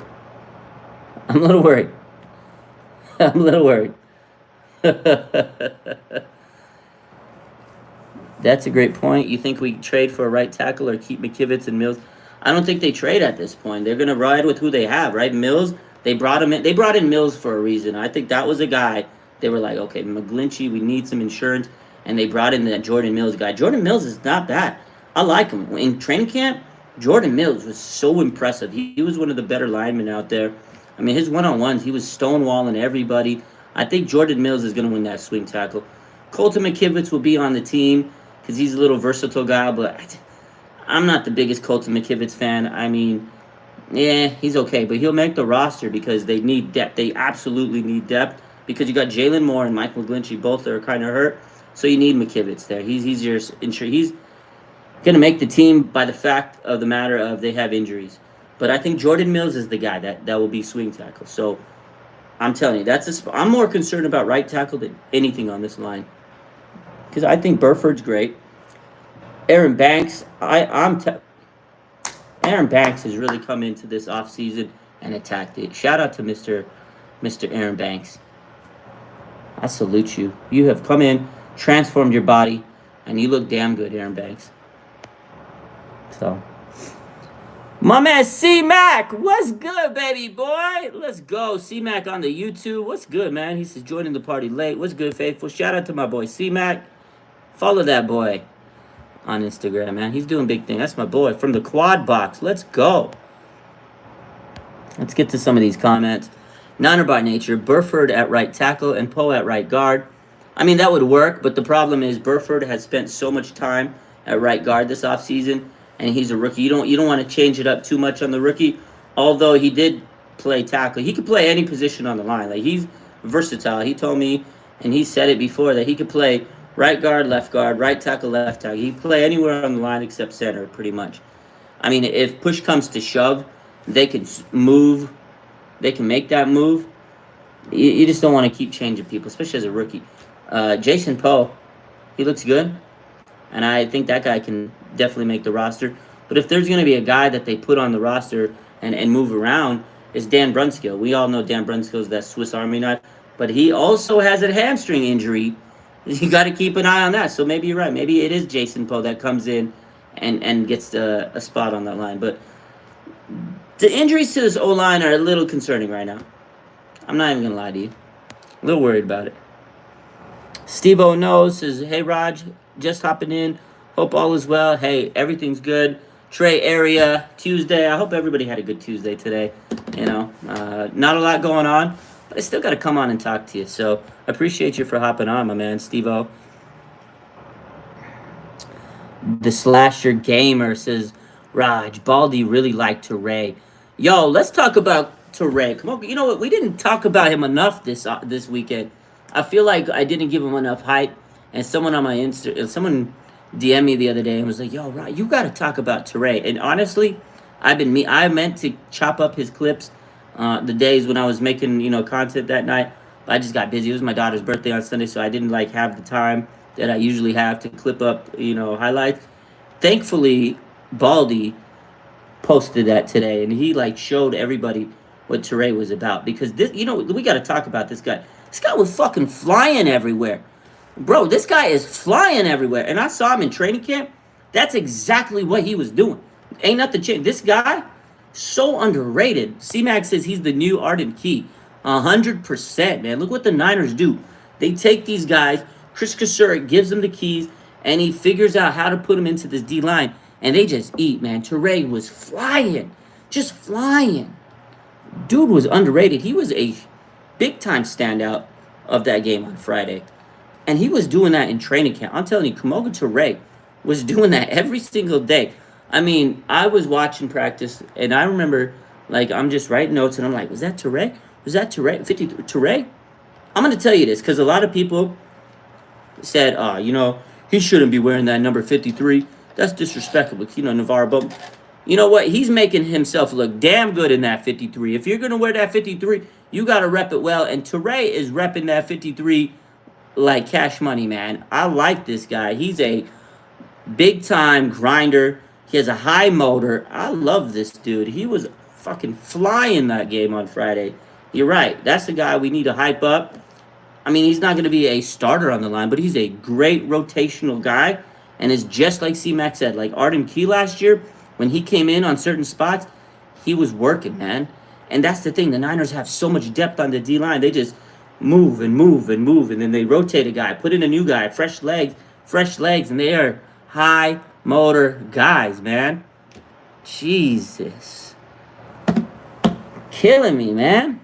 I'm a little worried. That's a great point. You think we trade for a right tackle or keep McKivitz and Mills? I don't think they trade at this point. They're going to ride with who they have, right? Mills, they brought him in. They brought in Mills for a reason. I think that was a guy. They were like, okay, McGlinchey, we need some insurance. And they brought in that Jordan Mills guy. Jordan Mills is not bad. I like him. In training camp, Jordan Mills was so impressive. He was one of the better linemen out there. I mean, his one-on-ones, he was stonewalling everybody. I think Jordan Mills is going to win that swing tackle. Colton McKivitz will be on the team because he's a little versatile guy, but I'm not the biggest Colton McKivitz fan. I mean, yeah, he's okay, but he'll make the roster because they need depth. They absolutely need depth because you got Jalen Moore and Mike McGlinchey, both are kind of hurt. So you need McKivitz there. He's your ensure he's gonna make the team by the fact of the matter of they have injuries. But I think Jordan Mills is the guy that will be swing tackle. So I'm telling you, I'm more concerned about right tackle than anything on this line because I think Burford's great. Aaron Banks, Aaron Banks has really come into this offseason and attacked it. Shout out to Mr. Aaron Banks. I salute you. You have come in, transformed your body, and you look damn good, Aaron Banks. So, my man C Mac, what's good, baby boy? Let's go, C Mac on the YouTube. What's good, man? He's joining the party late. What's good, faithful? Shout out to my boy C Mac. Follow that boy on Instagram, man. He's doing big things. That's my boy from the Quad Box. Let's go. Let's get to some of these comments. Niner by nature, Burford at right tackle and Poe at right guard. I mean, that would work, but the problem is Burford has spent so much time at right guard this offseason, and he's a rookie. You don't want to change it up too much on the rookie, although he did play tackle. He could play any position on the line. Like, he's versatile. He told me, and he said it before, that he could play right guard, right tackle, left tackle. He can play anywhere on the line except center, pretty much. I mean, if push comes to shove, they can move. They can make that move. You just don't want to keep changing people, especially as a rookie. Jason Poe, he looks good, and I think that guy can definitely make the roster. But if there's going to be a guy that they put on the roster and move around, it's Dan Brunskill. We all know Dan Brunskill is that Swiss Army knife, but he also has a hamstring injury. You got to keep an eye on that. So maybe you're right. Maybe it is Jason Poe that comes in and gets a spot on that line. But the injuries to this O-line are a little concerning right now. I'm not even going to lie to you. A little worried about it. Steve O knows, says, hey, Raj, just hopping in. Hope all is well. Hey, everything's good. Trey area, Tuesday. I hope everybody had a good Tuesday today. You know, not a lot going on, but I still got to come on and talk to you. So I appreciate you for hopping on, my man, Steve O. The Slasher Gamer says, Raj, Baldy really liked Teray. Yo, let's talk about Teray. Come on, you know what? We didn't talk about him enough this weekend. I feel like I didn't give him enough hype. And someone on my someone DM'd me the other day and was like, "Yo, Raj, you got to talk about Teray." And honestly, I meant to chop up his clips the days when I was making content that night. But I just got busy. It was my daughter's birthday on Sunday, so I didn't have the time that I usually have to clip up highlights. Thankfully, Baldy posted that today, and he showed everybody what Teray was about, because this we got to talk about this guy. This guy was fucking flying everywhere, bro. This guy is flying everywhere, and I saw him in training camp. That's exactly what he was doing. Ain't nothing changed. This guy, so underrated. C-Mac says he's the new Arden Key. 100%, man. Look what the Niners do. They take these guys. Chris Kasurik gives them the keys, and he figures out how to put them into this D-line, and they just eat, man. Teray was flying. Just flying. Dude was underrated. He was a big-time standout of that game on Friday. And he was doing that in training camp. I'm telling you, Kamoga Teray was doing that every single day. I mean, I was watching practice, and I remember, I'm just writing notes, and I'm like, was that Teray? Was that Teray? 53 Teray? I'm going to tell you this, because a lot of people said, he shouldn't be wearing that number 53. That's disrespectful, Navarro. But you know what? He's making himself look damn good in that 53. If you're going to wear that 53, you got to rep it well. And Teray is repping that 53 like cash money, man. I like this guy. He's a big-time grinder. He has a high motor. I love this dude. He was fucking flying that game on Friday. You're right. That's the guy we need to hype up. I mean, he's not going to be a starter on the line, but he's a great rotational guy. And it's just like C-Mac said, like Arden Key last year, when he came in on certain spots, he was working, man. And that's the thing. The Niners have so much depth on the D-line. They just move and move and move, and then they rotate a guy, put in a new guy, fresh legs, and they are high motor guys, man. Jesus. Killing me, man.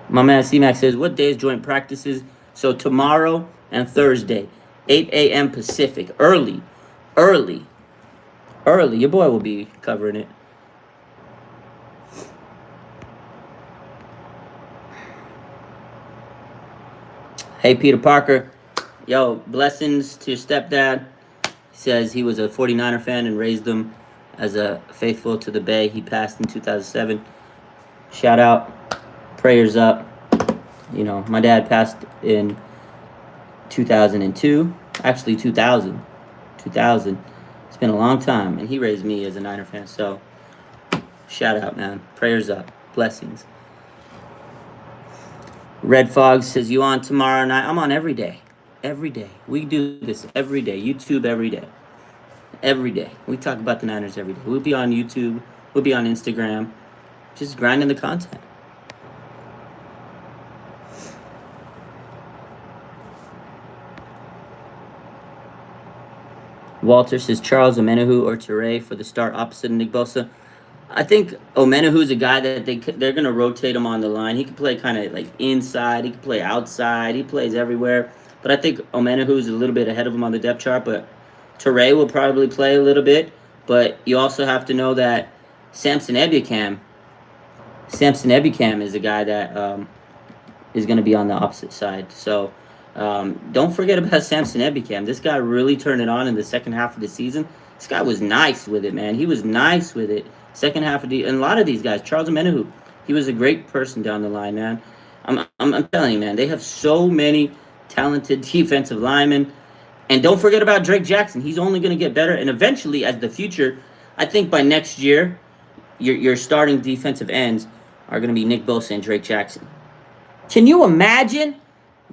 My man C-Mac says, what days joint practices? So tomorrow and Thursday. 8 a.m. Pacific. Early. Early. Early. Your boy will be covering it. Hey, Peter Parker. Yo, blessings to your stepdad. He says he was a 49er fan and raised him as a faithful to the Bay. He passed in 2007. Shout out. Prayers up. You know, my dad passed in 2002. Actually, 2000. 2000. It's been a long time, and he raised me as a Niner fan. So, shout out, man. Prayers up. Blessings. Red Fog says, you on tomorrow night? I'm on every day. Every day. We do this every day. YouTube every day. Every day. We talk about the Niners every day. We'll be on YouTube. We'll be on Instagram. Just grinding the content. Walter says, Charles Omenihu or Teray for the start opposite of Nick Bosa. I think Omenihu's a guy that they're going to rotate him on the line. He can play kind of like inside. He can play outside. He plays everywhere. But I think Omenihu's a little bit ahead of him on the depth chart. But Teray will probably play a little bit. But you also have to know that Samson Ebukam is a guy that is going to be on the opposite side. So don't forget about Samson Ebukam. This guy really turned it on in the second half of the season. This guy was nice with it, man. He was nice with it. Second half of and a lot of these guys, Charles Omenihu, he was a great person down the line, man. I'm telling you, man, they have so many talented defensive linemen. And don't forget about Drake Jackson. He's only going to get better. And eventually, as the future, I think by next year, your starting defensive ends are going to be Nick Bosa and Drake Jackson. Can you imagine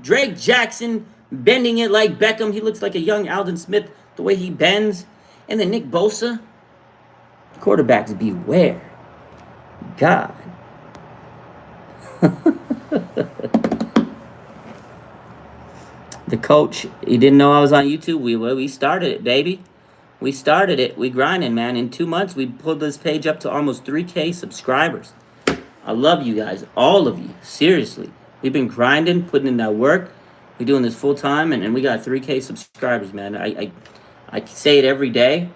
Drake Jackson bending it like Beckham? He looks like a young Alden Smith, the way he bends. And then Nick Bosa. Quarterbacks beware. God. The coach, he didn't know I was on YouTube. We started it, baby. We started it. We grinding, man. In 2 months, we pulled this page up to almost 3K subscribers. I love you guys, all of you. Seriously. We've been grinding, putting in that work. We're doing this full time, and we got 3K subscribers, man. I say it every day,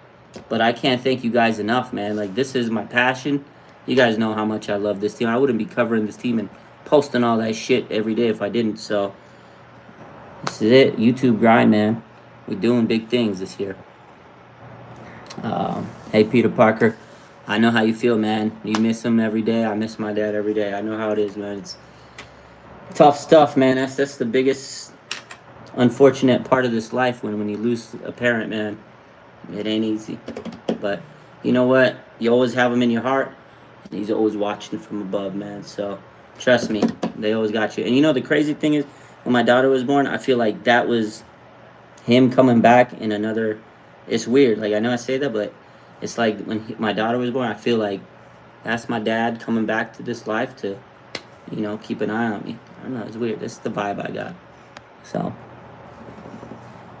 but I can't thank you guys enough, man. Like, this is my passion. You guys know how much I love this team. I wouldn't be covering this team and posting all that shit every day if I didn't. So, this is it. YouTube grind, man. We're doing big things this year. Hey, Peter Parker. I know how you feel, man. You miss him every day. I miss my dad every day. I know how it is, man. It's tough stuff, man. That's the biggest unfortunate part of this life when you lose a parent, man. It ain't easy. But you know what? You always have him in your heart. And he's always watching from above, man. So trust me, they always got you. And you know the crazy thing is, when my daughter was born, I feel like that was him coming back in another. It's weird. Like, I know I say that, but it's like when my daughter was born, I feel like that's my dad coming back to this life to, you know, keep an eye on me. I don't know. It's weird. That's the vibe I got. So,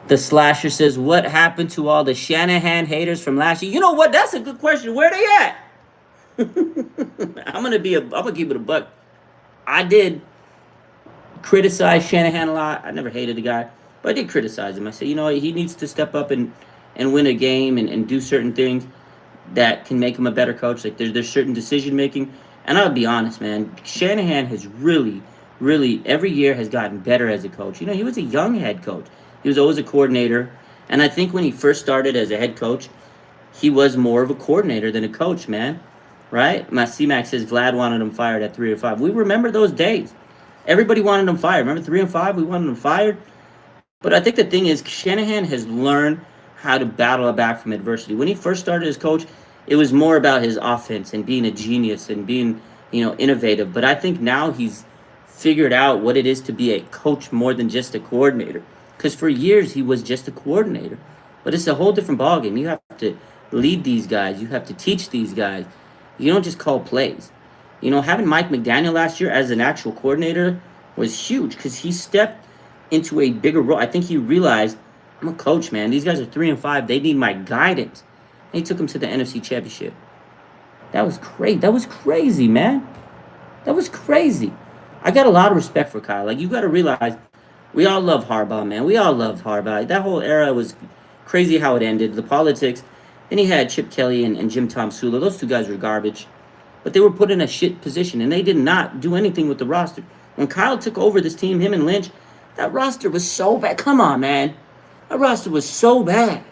the Slasher says, what happened to all the Shanahan haters from last year? You know what? That's a good question. Where they at? I'm gonna keep it a buck. I did criticize Shanahan a lot. I never hated the guy, but I did criticize him. I said, you know, he needs to step up and win a game and do certain things that can make him a better coach. Like, there's certain decision making. And I'll be honest, man, Shanahan has really, every year has gotten better as a coach. You know, he was a young head coach. He was always a coordinator. And I think when he first started as a head coach, he was more of a coordinator than a coach, man. Right? My C-Max says Vlad wanted him fired at 3-5. We remember those days. Everybody wanted him fired. Remember 3-5? We wanted him fired. But I think the thing is, Shanahan has learned how to battle back from adversity. When he first started as coach, it was more about his offense and being a genius and being, you know, innovative. But I think now he's figured out what it is to be a coach more than just a coordinator. Because for years, he was just a coordinator. But it's a whole different ballgame. You have to lead these guys. You have to teach these guys. You don't just call plays. You know, having Mike McDaniel last year as an actual coordinator was huge because he stepped into a bigger role. I think he realized, I'm a coach, man. These guys are 3-5. They need my guidance. And he took them to the NFC Championship. That was crazy. That was crazy, man. That was crazy. I got a lot of respect for Kyle. Like, you got to realize, We all love Harbaugh, man. We all love Harbaugh. That whole era was crazy how it ended. The politics. Then he had Chip Kelly and Jim Tom Sula. Those two guys were garbage. But they were put in a shit position, and they did not do anything with the roster. When Kyle took over this team, him and Lynch, that roster was so bad. Come on, man. That roster was so bad.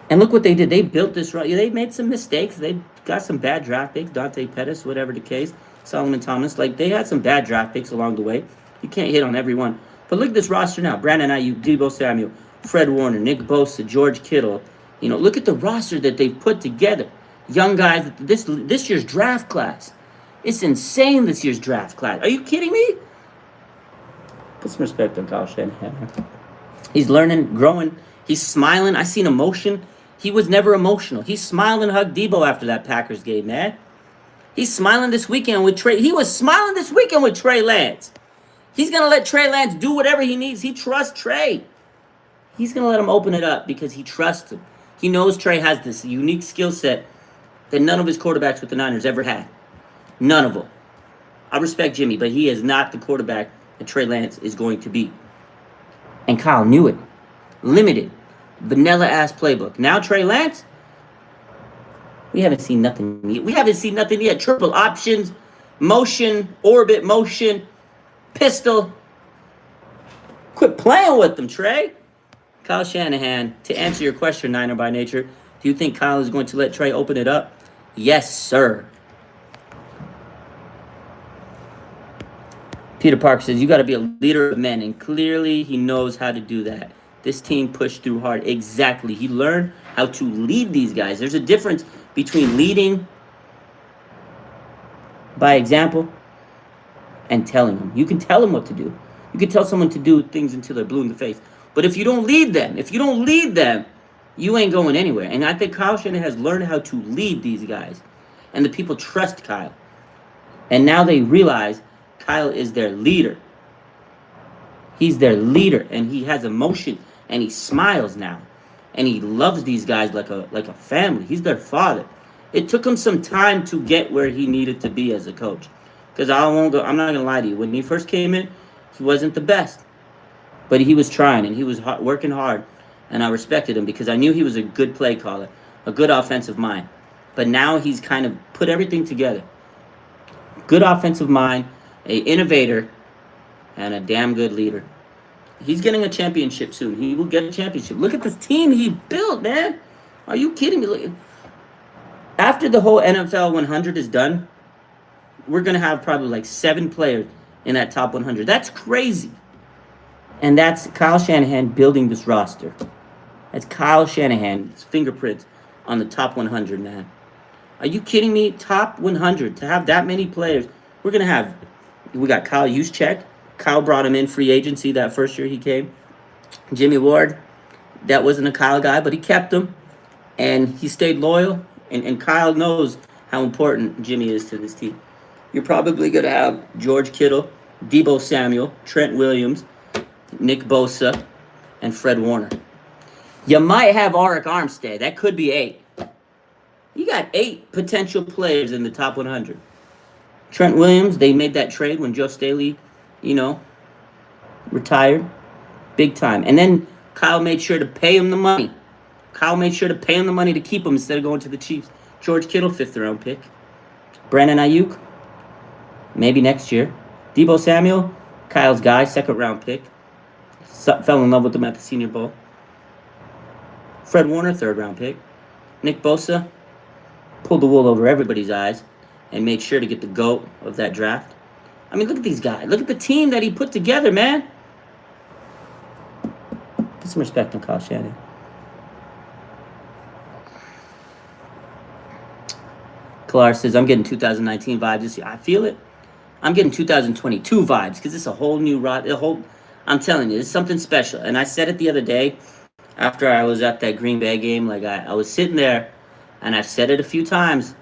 And look what they did. They built this roster. They made some mistakes. They got some bad draft picks. Dante Pettis, whatever the case. Solomon Thomas. Like, they had some bad draft picks along the way. You can't hit on everyone. But look at this roster now. Brandon Ayuk, Deebo Samuel, Fred Warner, Nick Bosa, George Kittle. Look at the roster that they've put together. Young guys. This year's draft class. It's insane, this year's draft class. Are you kidding me? Put some respect on Kyle Shanahan. He's learning, growing. He's smiling. I seen emotion. He was never emotional. He smiled and hugged Deebo after that Packers game, man. He's smiling this weekend with Trey. He was smiling this weekend with Trey Lance. He's going to let Trey Lance do whatever he needs. He trusts Trey. He's going to let him open it up because he trusts him. He knows Trey has this unique skill set that none of his quarterbacks with the Niners ever had. None of them. I respect Jimmy, but he is not the quarterback that Trey Lance is going to be. And Kyle knew it. Limited. Vanilla-ass playbook. Now Trey Lance, we haven't seen nothing yet. We haven't seen nothing yet. Triple options, motion, orbit motion, pistol. Quit playing with them, Trey. Kyle Shanahan, to answer your question, Niner by nature, do you think Kyle is going to let Trey open it up? Yes, sir. Peter Parker says, you got to be a leader of men, and clearly he knows how to do that. This team pushed through hard. Exactly. He learned how to lead these guys. There's a difference between leading by example and telling them. You can tell them what to do. You can tell someone to do things until they're blue in the face. But if you don't lead them, you ain't going anywhere. And I think Kyle Shanahan has learned how to lead these guys. And the people trust Kyle. And now they realize Kyle is their leader. He's their leader, and he has emotion, and he smiles now. And he loves these guys like a family. He's their father. It took him some time to get where he needed to be as a coach. Because I'm not going to lie to you. When he first came in, he wasn't the best. But he was trying, and he was working hard. And I respected him because I knew he was a good play caller, a good offensive mind. But now he's kind of put everything together. Good offensive mind, an innovator, and a damn good leader. He's getting a championship soon. He will get a championship. Look at this team he built, man. Are you kidding me? Look, after the whole NFL 100 is done, we're going to have probably like 7 players in that top 100. That's crazy. And that's Kyle Shanahan building this roster. That's Kyle Shanahan's fingerprints on the top 100, man. Are you kidding me? Top 100. To have that many players. We got Kyle Juszczyk. Kyle brought him in free agency that first year he came. Jimmy Ward, that wasn't a Kyle guy, but he kept him. And he stayed loyal. And Kyle knows how important Jimmy is to this team. You're probably going to have George Kittle, Deebo Samuel, Trent Williams, Nick Bosa, and Fred Warner. You might have Arik Armstead. That could be 8. You got 8 potential players in the top 100. Trent Williams, they made that trade when Joe Staley, retired. Big time. And then Kyle made sure to pay him the money. Kyle made sure to pay him the money to keep him instead of going to the Chiefs. George Kittle, 5th round pick. Brandon Ayuk, maybe next year. Deebo Samuel, Kyle's guy, 2nd round pick. Fell in love with him at the Senior Bowl. Fred Warner, 3rd round pick. Nick Bosa pulled the wool over everybody's eyes and made sure to get the GOAT of that draft. I mean, look at these guys. Look at the team that he put together, man. Put some respect on Kyle Shanahan. Kalar says, I'm getting 2019 vibes this year. I feel it. I'm getting 2022 vibes because it's a whole new I'm telling you, it's something special. And I said it the other day after I was at that Green Bay game. Like, I was sitting there, and I've said it a few times.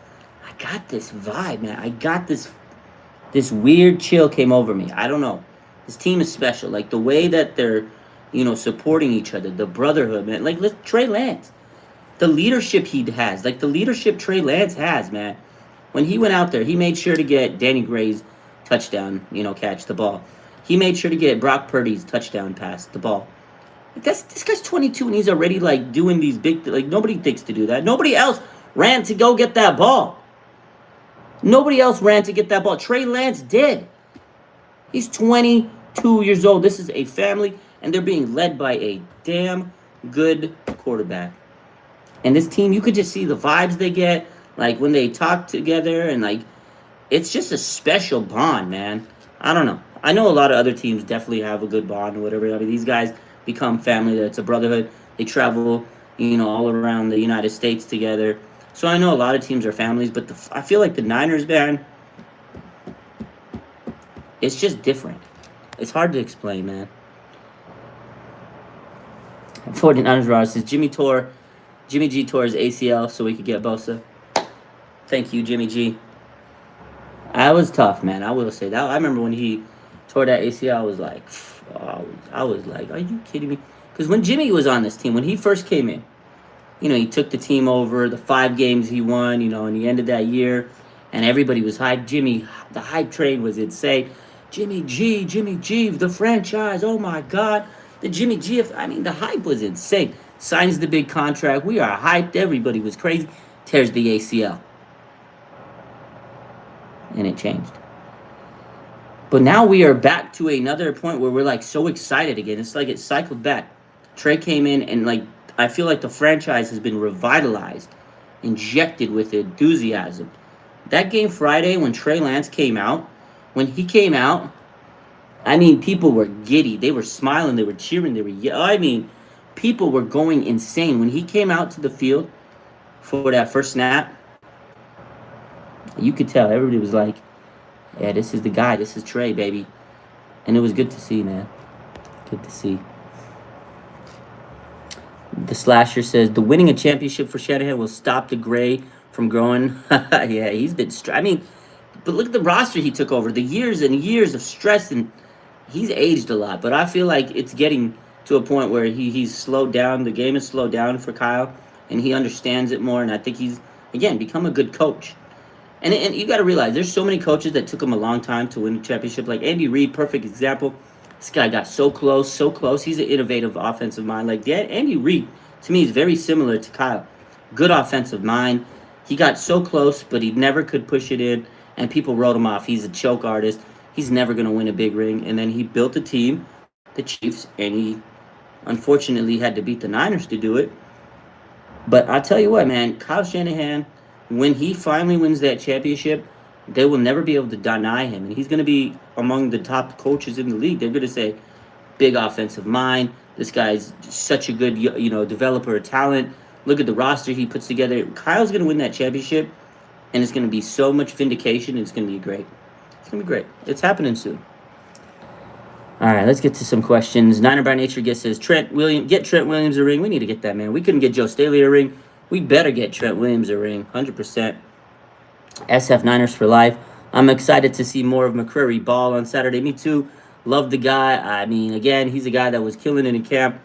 I got this vibe, man. I got this weird chill came over me. I don't know. This team is special. Like, the way that they're, supporting each other, the brotherhood, man. Like, Trey Lance. The leadership he has. Like, the leadership Trey Lance has, man. When he went out there, he made sure to get Danny Gray's touchdown, catch the ball. He made sure to get Brock Purdy's touchdown pass, the ball. Like this guy's 22 and he's already like doing these big like nobody thinks to do that. Nobody else ran to go get that ball. Nobody else ran to get that ball. Trey Lance did. He's 22 years old. This is a family, and they're being led by a damn good quarterback. And this team, you could just see the vibes they get, like when they talk together, and like it's just a special bond, man. I don't know. I know a lot of other teams definitely have a good bond or whatever. I mean, these guys become family. It's a brotherhood. They travel, all around the United States together. So I know a lot of teams are families, but I feel like the Niners, man, it's just different. It's hard to explain, man. 49ers Ross says Jimmy G tore his ACL so we could get Bosa. Thank you, Jimmy G. That was tough, man. I will say that. I remember when he tore that ACL, I was like, are you kidding me? Because when Jimmy was on this team, when he first came in, he took the team over, the 5 games he won, and the end of that year, and everybody was hyped. Jimmy, the hype train was insane. Jimmy G, the franchise, oh my God. The Jimmy G, the hype was insane. Signs the big contract. We are hyped. Everybody was crazy. Tears the ACL. And it changed. But now we are back to another point where we're like so excited again. It's like it cycled back. Trey came in and I feel like the franchise has been revitalized, injected with enthusiasm. That game Friday when Trey Lance came out, people were giddy. They were smiling. They were cheering. People were going insane. When he came out to the field for that first snap, you could tell everybody was like, yeah, this is the guy. This is Trey, baby. And it was good to see, man. Good to see. The Slasher says, the winning a championship for Shanahan will stop the gray from growing. Yeah, he's been... but look at the roster he took over. The years and years of stress, and he's aged a lot. But I feel like it's getting to a point where he's slowed down. The game is slowed down for Kyle, and he understands it more. And I think he's, again, become a good coach. And you got to realize, there's so many coaches that took him a long time to win a championship. Like Andy Reid, perfect example. This guy got so close, so close. He's an innovative offensive mind. Like Andy Reid, to me, is very similar to Kyle. Good offensive mind. He got so close, but he never could push it in, and people wrote him off. He's a choke artist. He's never going to win a big ring. And then he built a team, the Chiefs, and he unfortunately had to beat the Niners to do it. But I'll tell you what, man, Kyle Shanahan, when he finally wins that championship, they will never be able to deny him. And he's going to be among the top coaches in the league. They're going to say, big offensive mind. This guy's such a good, developer of talent. Look at the roster he puts together. Kyle's going to win that championship, and it's going to be so much vindication. It's going to be great. It's going to be great. It's happening soon. All right, let's get to some questions. Niner by Nature says, get Trent Williams a ring. We need to get that, man. We couldn't get Joe Staley a ring. We better get Trent Williams a ring, 100%. SF Niners for life. I'm excited to see more of McCreary ball on Saturday. Me too. Love the guy. Again, he's a guy that was killing it in camp.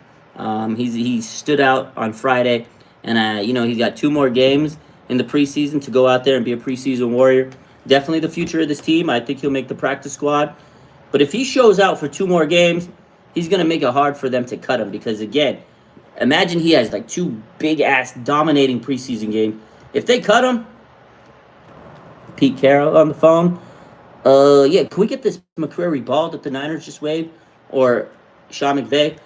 He stood out on Friday, and he's got 2 more games in the preseason to go out there and be a preseason warrior. Definitely the future of this team. I think he'll make the practice squad. But if he shows out for 2 more games, he's going to make it hard for them to cut him because, again, imagine he has 2 big-ass dominating preseason games. If they cut him, Pete Carroll on the phone. Can we get this McCreary ball that the Niners just waived? Or Sean McVay?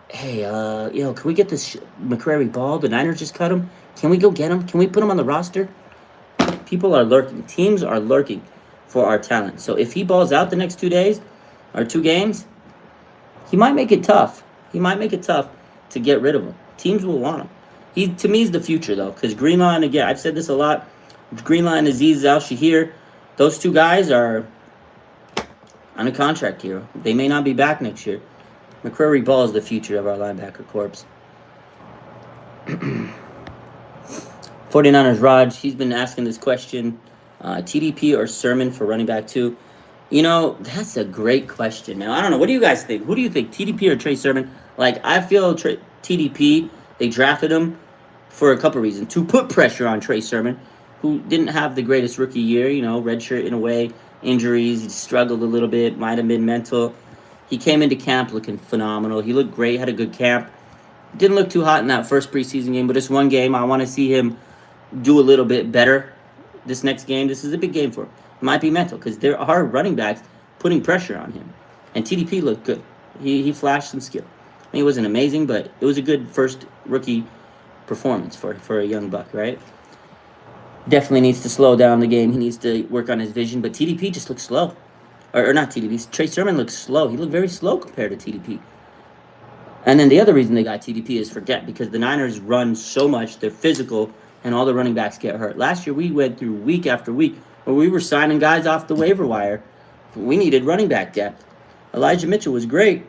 Hey, can we get this McCreary ball? The Niners just cut him. Can we go get him? Can we put him on the roster? People are lurking. Teams are lurking for our talent. So if he balls out the next 2 days or 2 games, he might make it tough. He might make it tough to get rid of him. Teams will want him. To me, is the future, though, because Greenlaw, again, I've said this a lot, Greenlaw and Azeez Al-Shahir, those 2 guys are on a contract here. They may not be back next year. McCreary Ball is the future of our linebacker corps. 49ers Raj, he's been asking this question, TDP or Sermon for running back 2? That's a great question. Now, I don't know. What do you guys think? Who do you think, TDP or Trey Sermon? I feel TDP, they drafted him for a couple reasons. To put pressure on Trey Sermon, who didn't have the greatest rookie year, redshirt in a way, injuries, he struggled a little bit, might have been mental. He came into camp looking phenomenal. He looked great, had a good camp. Didn't look too hot in that first preseason game, but it's one game. I want to see him do a little bit better this next game. This is a big game for him. It might be mental because there are running backs putting pressure on him. And TDP looked good. He flashed some skill. I mean, it wasn't amazing, but it was a good first rookie performance for a young buck, right? Definitely needs to slow down the game. He needs to work on his vision, but TDP just looks slow. Or not TDP. Trey Sermon looks slow. He looked very slow compared to TDP. And then the other reason they got TDP is forget because the Niners run so much, they're physical, and all the running backs get hurt. Last year we went through week after week where we were signing guys off the waiver wire. We needed running back depth. Elijah Mitchell was great,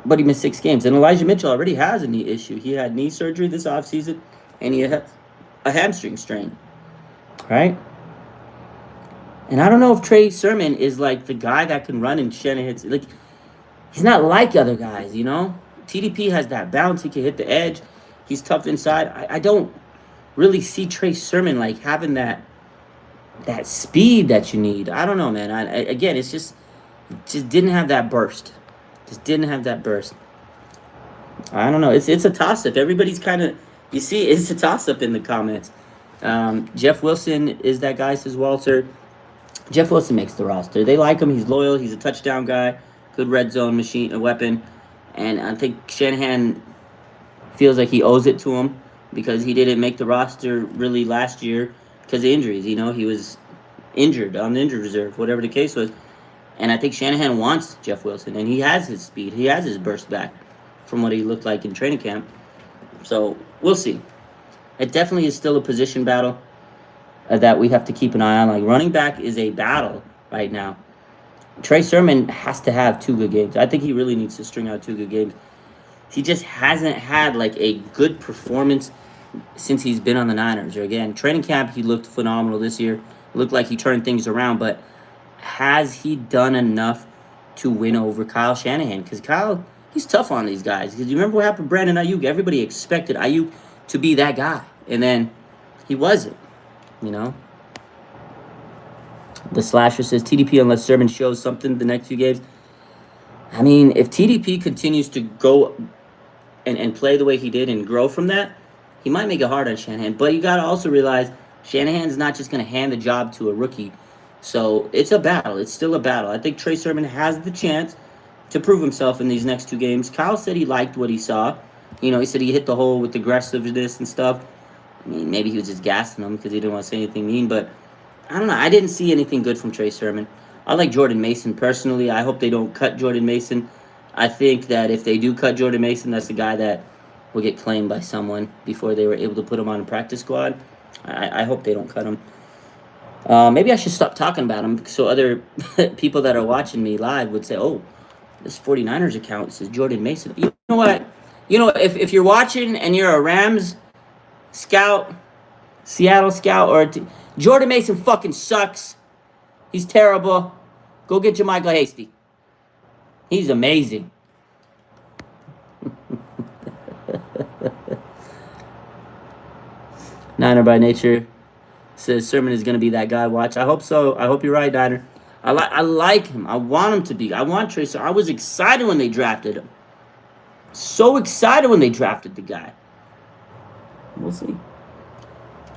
but he missed 6 games. And Elijah Mitchell already has a knee issue. He had knee surgery this offseason, and he had a hamstring strain, right? And I don't know if Trey Sermon is like the guy that can run in Shanahan's. Like, he's not like other guys, you know? TDP has that bounce. He can hit the edge. He's tough inside. I don't really see Trey Sermon like having that speed that you need. I don't know, man. Again, it's just didn't have that burst. Just didn't have that burst. I don't know. It's a toss-up. Everybody's kind of, you see, it's a toss-up in the comments. Jeff Wilson is that guy, says Walter. Jeff Wilson makes the roster. They like him. He's loyal. He's a touchdown guy. Good red zone machine, a weapon. And I think Shanahan feels like he owes it to him because he didn't make the roster really last year because of injuries. You know, he was injured on the injured reserve, whatever the case was. And I think Shanahan wants Jeff Wilson, and he has his speed. He has his burst back from what he looked like in training camp. So we'll see. It definitely is still a position battle that we have to keep an eye on. Like, running back is a battle right now. Trey Sermon has to have 2 good games. I think he really needs to string out 2 good games. He just hasn't had, like, a good performance since he's been on the Niners. Or again, training camp, he looked phenomenal this year. Looked like he turned things around, but has he done enough to win over Kyle Shanahan? Because Kyle, he's tough on these guys. Because you remember what happened to Brandon Ayuk? Everybody expected Ayuk to be that guy. And then he wasn't, you know? The Slasher says, TDP unless Sermon shows something the next few games. I mean, if TDP continues to go and play the way he did and grow from that, he might make it hard on Shanahan. But you got to also realize Shanahan's not just going to hand the job to a rookie. So it's a battle. It's still a battle. I think Trey Sermon has the chance to prove himself in these next 2 games. Kyle said he liked what he saw. You know, he said he hit the hole with aggressiveness and stuff. I mean, maybe he was just gassing him because he didn't want to say anything mean. But I don't know. I didn't see anything good from Trey Sermon. I like Jordan Mason personally. I hope they don't cut Jordan Mason. I think that if they do cut Jordan Mason, that's the guy that will get claimed by someone before they were able to put him on a practice squad. I hope they don't cut him. Maybe I should stop talking about him so other people that are watching me live would say, oh, this 49ers account says Jordan Mason. You know what? You know, if you're watching and you're a Rams scout, Seattle scout, or Jordan Mason fucking sucks. He's terrible. Go get Jermichael Hasty. He's amazing. Niner by nature says Sermon is going to be that guy. Watch. I hope so. I hope you're right, Niner. I like him. I want him to be. I want Trey Sermon. I was excited when they drafted him. So excited when they drafted the guy. We'll see.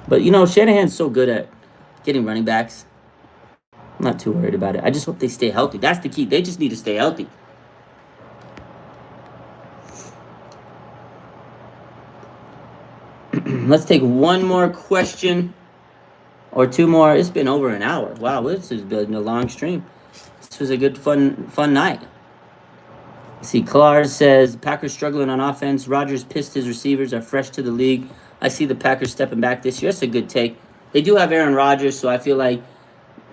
But, you know, Shanahan's so good at getting running backs. I'm not too worried about it. I just hope they stay healthy. That's the key. They just need to stay healthy. Let's take one more question or 2 more. It's been over an hour. Wow, this has been a long stream. This was a good, fun night. See, Clark says, Packers struggling on offense. Rodgers pissed his receivers are fresh to the league. I see the Packers stepping back this year. That's a good take. They do have Aaron Rodgers, so I feel like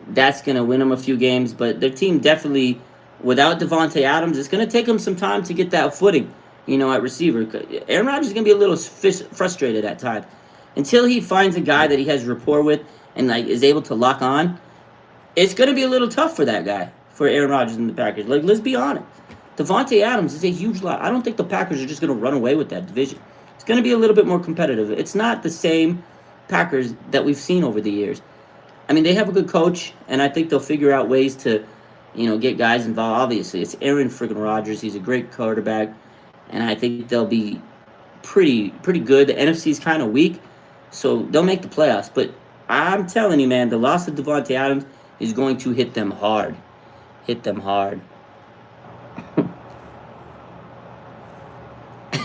that's going to win them a few games. But their team definitely, without Devontae Adams, it's going to take them some time to get that footing, you know, at receiver. Aaron Rodgers is going to be a little frustrated at times. Until he finds a guy that he has rapport with and like is able to lock on, it's going to be a little tough for that guy, for Aaron Rodgers and the Packers. Like, let's be honest. Devontae Adams is a huge lot. I don't think the Packers are just going to run away with that division. It's going to be a little bit more competitive. It's not the same Packers that we've seen over the years. I mean, they have a good coach, and I think they'll figure out ways to, get guys involved. Obviously, it's Aaron friggin' Rodgers. He's a great quarterback, and I think they'll be pretty good. The NFC's kind of weak, so they'll make the playoffs. But I'm telling you, man, the loss of Devontae Adams is going to hit them hard. Hit them hard.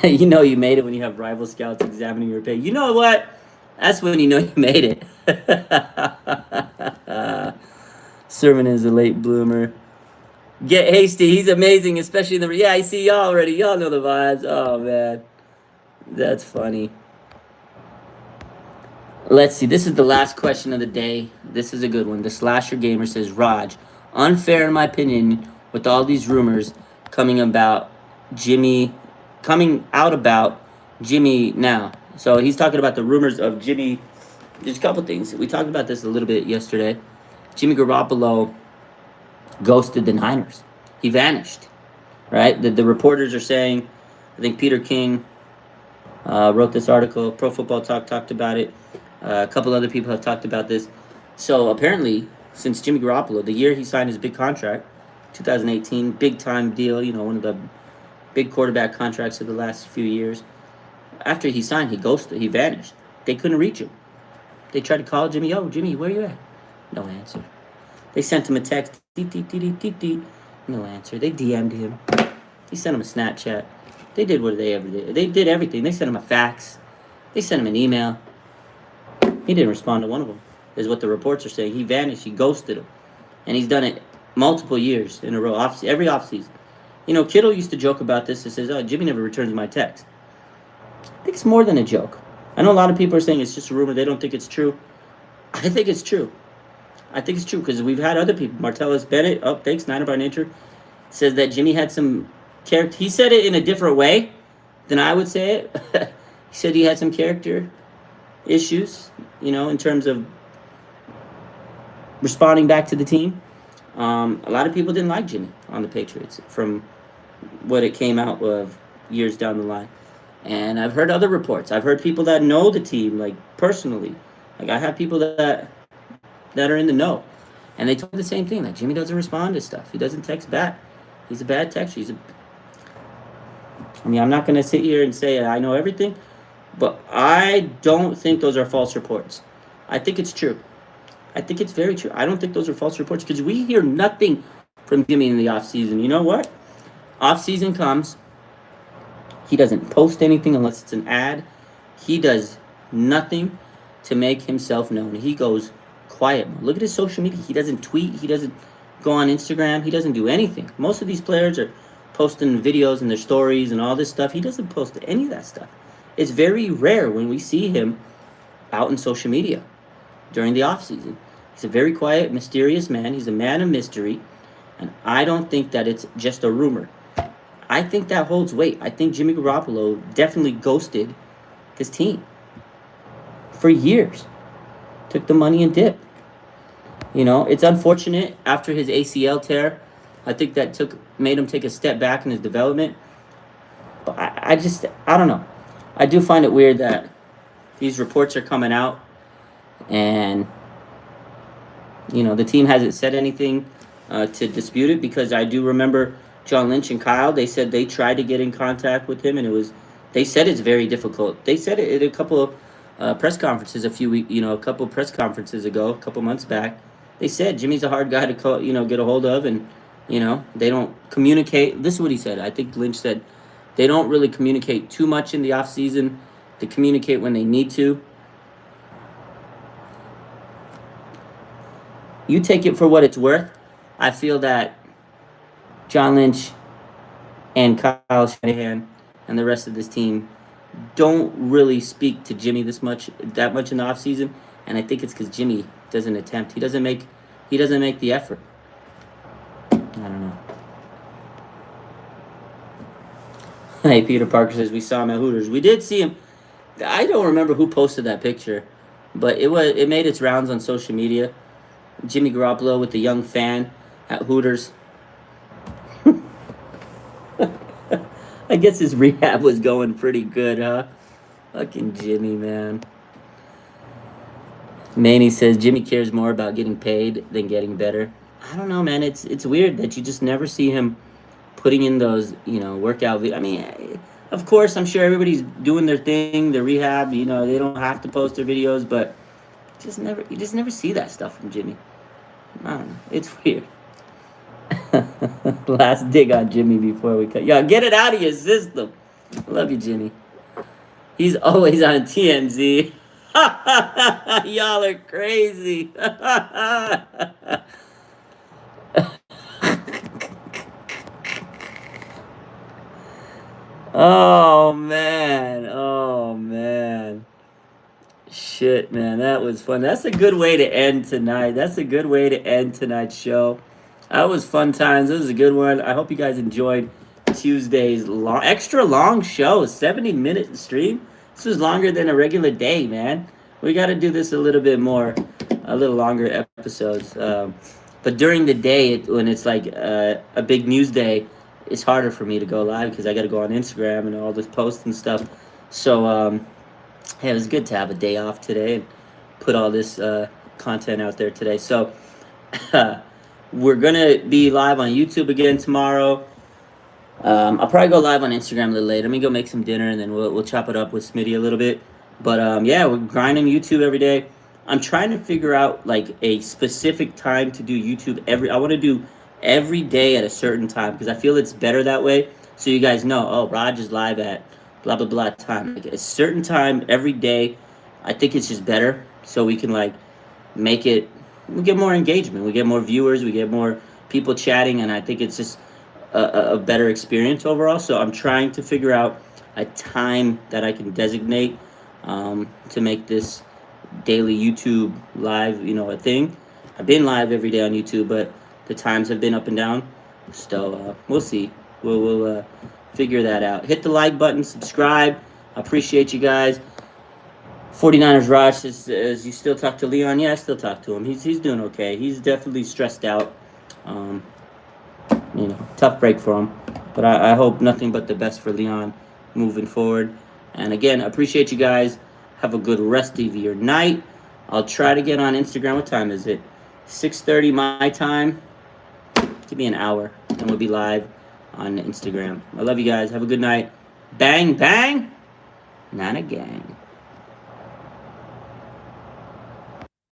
You know you made it when you have rival scouts examining your pay. You know what? That's when you know you made it. Sermon is a late bloomer. Get hasty. He's amazing, especially in the. Yeah, I see y'all already. Y'all know the vibes. Oh, man. That's funny. Let's see. This is the last question of the day. This is a good one. The Slasher Gamer says, Raj, unfair in my opinion with all these rumors coming about Jimmy, coming out about Jimmy now. So he's talking about the rumors of Jimmy. There's a couple things. We talked about this a little bit yesterday. Jimmy Garoppolo ghosted the Niners. He vanished, right? The reporters are saying, I think Peter King wrote this article. Pro Football Talk talked about it. A couple other people have talked about this. So apparently, since Jimmy Garoppolo, the year he signed his big contract, 2018, big time deal, one of the big quarterback contracts of the last few years. After he signed, he ghosted. He vanished. They couldn't reach him. They tried to call Jimmy. Yo, Jimmy, where you at? No answer. They sent him a text. No answer. They DM'd him. They sent him a Snapchat. They did what they ever did. They did everything. They sent him a fax. They sent him an email. He didn't respond to one of them, is what the reports are saying. He vanished. He ghosted him. And he's done it multiple years in a row, every offseason. Kittle used to joke about this. He says, oh, Jimmy never returns my text. I think it's more than a joke. I know a lot of people are saying it's just a rumor. They don't think it's true. I think it's true. I think it's true because we've had other people. Martellus Bennett, thanks, Niner by Nature, says that Jimmy had some character. He said it in a different way than I would say it. He said he had some character issues, in terms of responding back to the team. A lot of people didn't like Jimmy on the Patriots from what it came out of years down the line. And I've heard other reports. I've heard people that know the team, like, personally. Like, I have people that are in the know. And they told me the same thing. Like, Jimmy doesn't respond to stuff. He doesn't text back. He's a bad texter. I'm not going to sit here and say I know everything. But I don't think those are false reports. I think it's true. I think it's very true. I don't think those are false reports because we hear nothing from Jimmy in the offseason. You know what? Offseason comes. He doesn't post anything unless it's an ad. He does nothing to make himself known. He goes quiet. Look at his social media. He doesn't tweet. He doesn't go on Instagram. He doesn't do anything. Most of these players are posting videos and their stories and all this stuff. He doesn't post any of that stuff. It's very rare when we see him out in social media during the offseason. He's a very quiet, mysterious man. He's a man of mystery. And I don't think that it's just a rumor. I think that holds weight. I think Jimmy Garoppolo definitely ghosted this team for years. Took the money and dipped. It's unfortunate after his ACL tear. I think that made him take a step back in his development. But I don't know. I do find it weird that these reports are coming out and, the team hasn't said anything to dispute it because I do remember John Lynch and Kyle, they said they tried to get in contact with him and they said it's very difficult. They said it at a couple of press conferences a couple of press conferences ago, a couple months back. They said Jimmy's a hard guy to call, get a hold of and, they don't communicate. This is what he said. I think Lynch said they don't really communicate too much in the offseason. They communicate when they need to. You take it for what it's worth. I feel that John Lynch and Kyle Shanahan and the rest of this team don't really speak to Jimmy that much in the offseason, and I think it's because Jimmy doesn't attempt. He doesn't make the effort. I don't know. Hey, Peter Parker says we saw him at Hooters. We did see him. I don't remember who posted that picture, but it made its rounds on social media. Jimmy Garoppolo with the young fan at Hooters. I guess his rehab was going pretty good, huh? Fucking Jimmy, man. Manny says Jimmy cares more about getting paid than getting better. I don't know, man. It's weird that you just never see him putting in those, workout. I mean, of course, I'm sure everybody's doing their thing, their rehab. They don't have to post their videos, but you just never see that stuff from Jimmy. I don't know. It's weird. Last dig on Jimmy before we cut. Yo, get it out of your system. I love you, Jimmy. He's always on TMZ. Y'all are crazy. Oh man. Oh man. Shit, man, that was fun. That's a good way to end tonight. That's a good way to end tonight's show. That was fun times. This was a good one. I hope you guys enjoyed Tuesday's extra long show, 70-minute stream. This was longer than a regular day, man. We got to do this a little bit more, a little longer episodes. But during the day, when it's like a big news day, it's harder for me to go live because I got to go on Instagram and all this posts and stuff. So, yeah, it was good to have a day off today and put all this content out there today. So, we're going to be live on YouTube again tomorrow. I'll probably go live on Instagram a little later. Let me go make some dinner and then we'll chop it up with Smitty a little bit. But yeah, we're grinding YouTube every day. I'm trying to figure out like a specific time to do YouTube I want to do every day at a certain time because I feel it's better that way. So you guys know, oh, Raj is live at blah blah blah time. Like a certain time every day. I think it's just better so we can like make it. We get more engagement. We get more viewers. We get more people chatting, and I think it's just a better experience overall. So I'm trying to figure out a time that I can designate to make this daily YouTube live, a thing. I've been live every day on YouTube, but the times have been up and down. So we'll see. We'll figure that out. Hit the like button, subscribe. I appreciate you guys. 49ers Raj says, you still talk to Leon? Yeah, I still talk to him. He's doing okay. He's definitely stressed out. Tough break for him. But I hope nothing but the best for Leon moving forward. And again, I appreciate you guys. Have a good rest of your night. I'll try to get on Instagram. What time is it? 6:30 my time. Give me an hour, and we'll be live on Instagram. I love you guys. Have a good night. Bang, bang. Not a gang.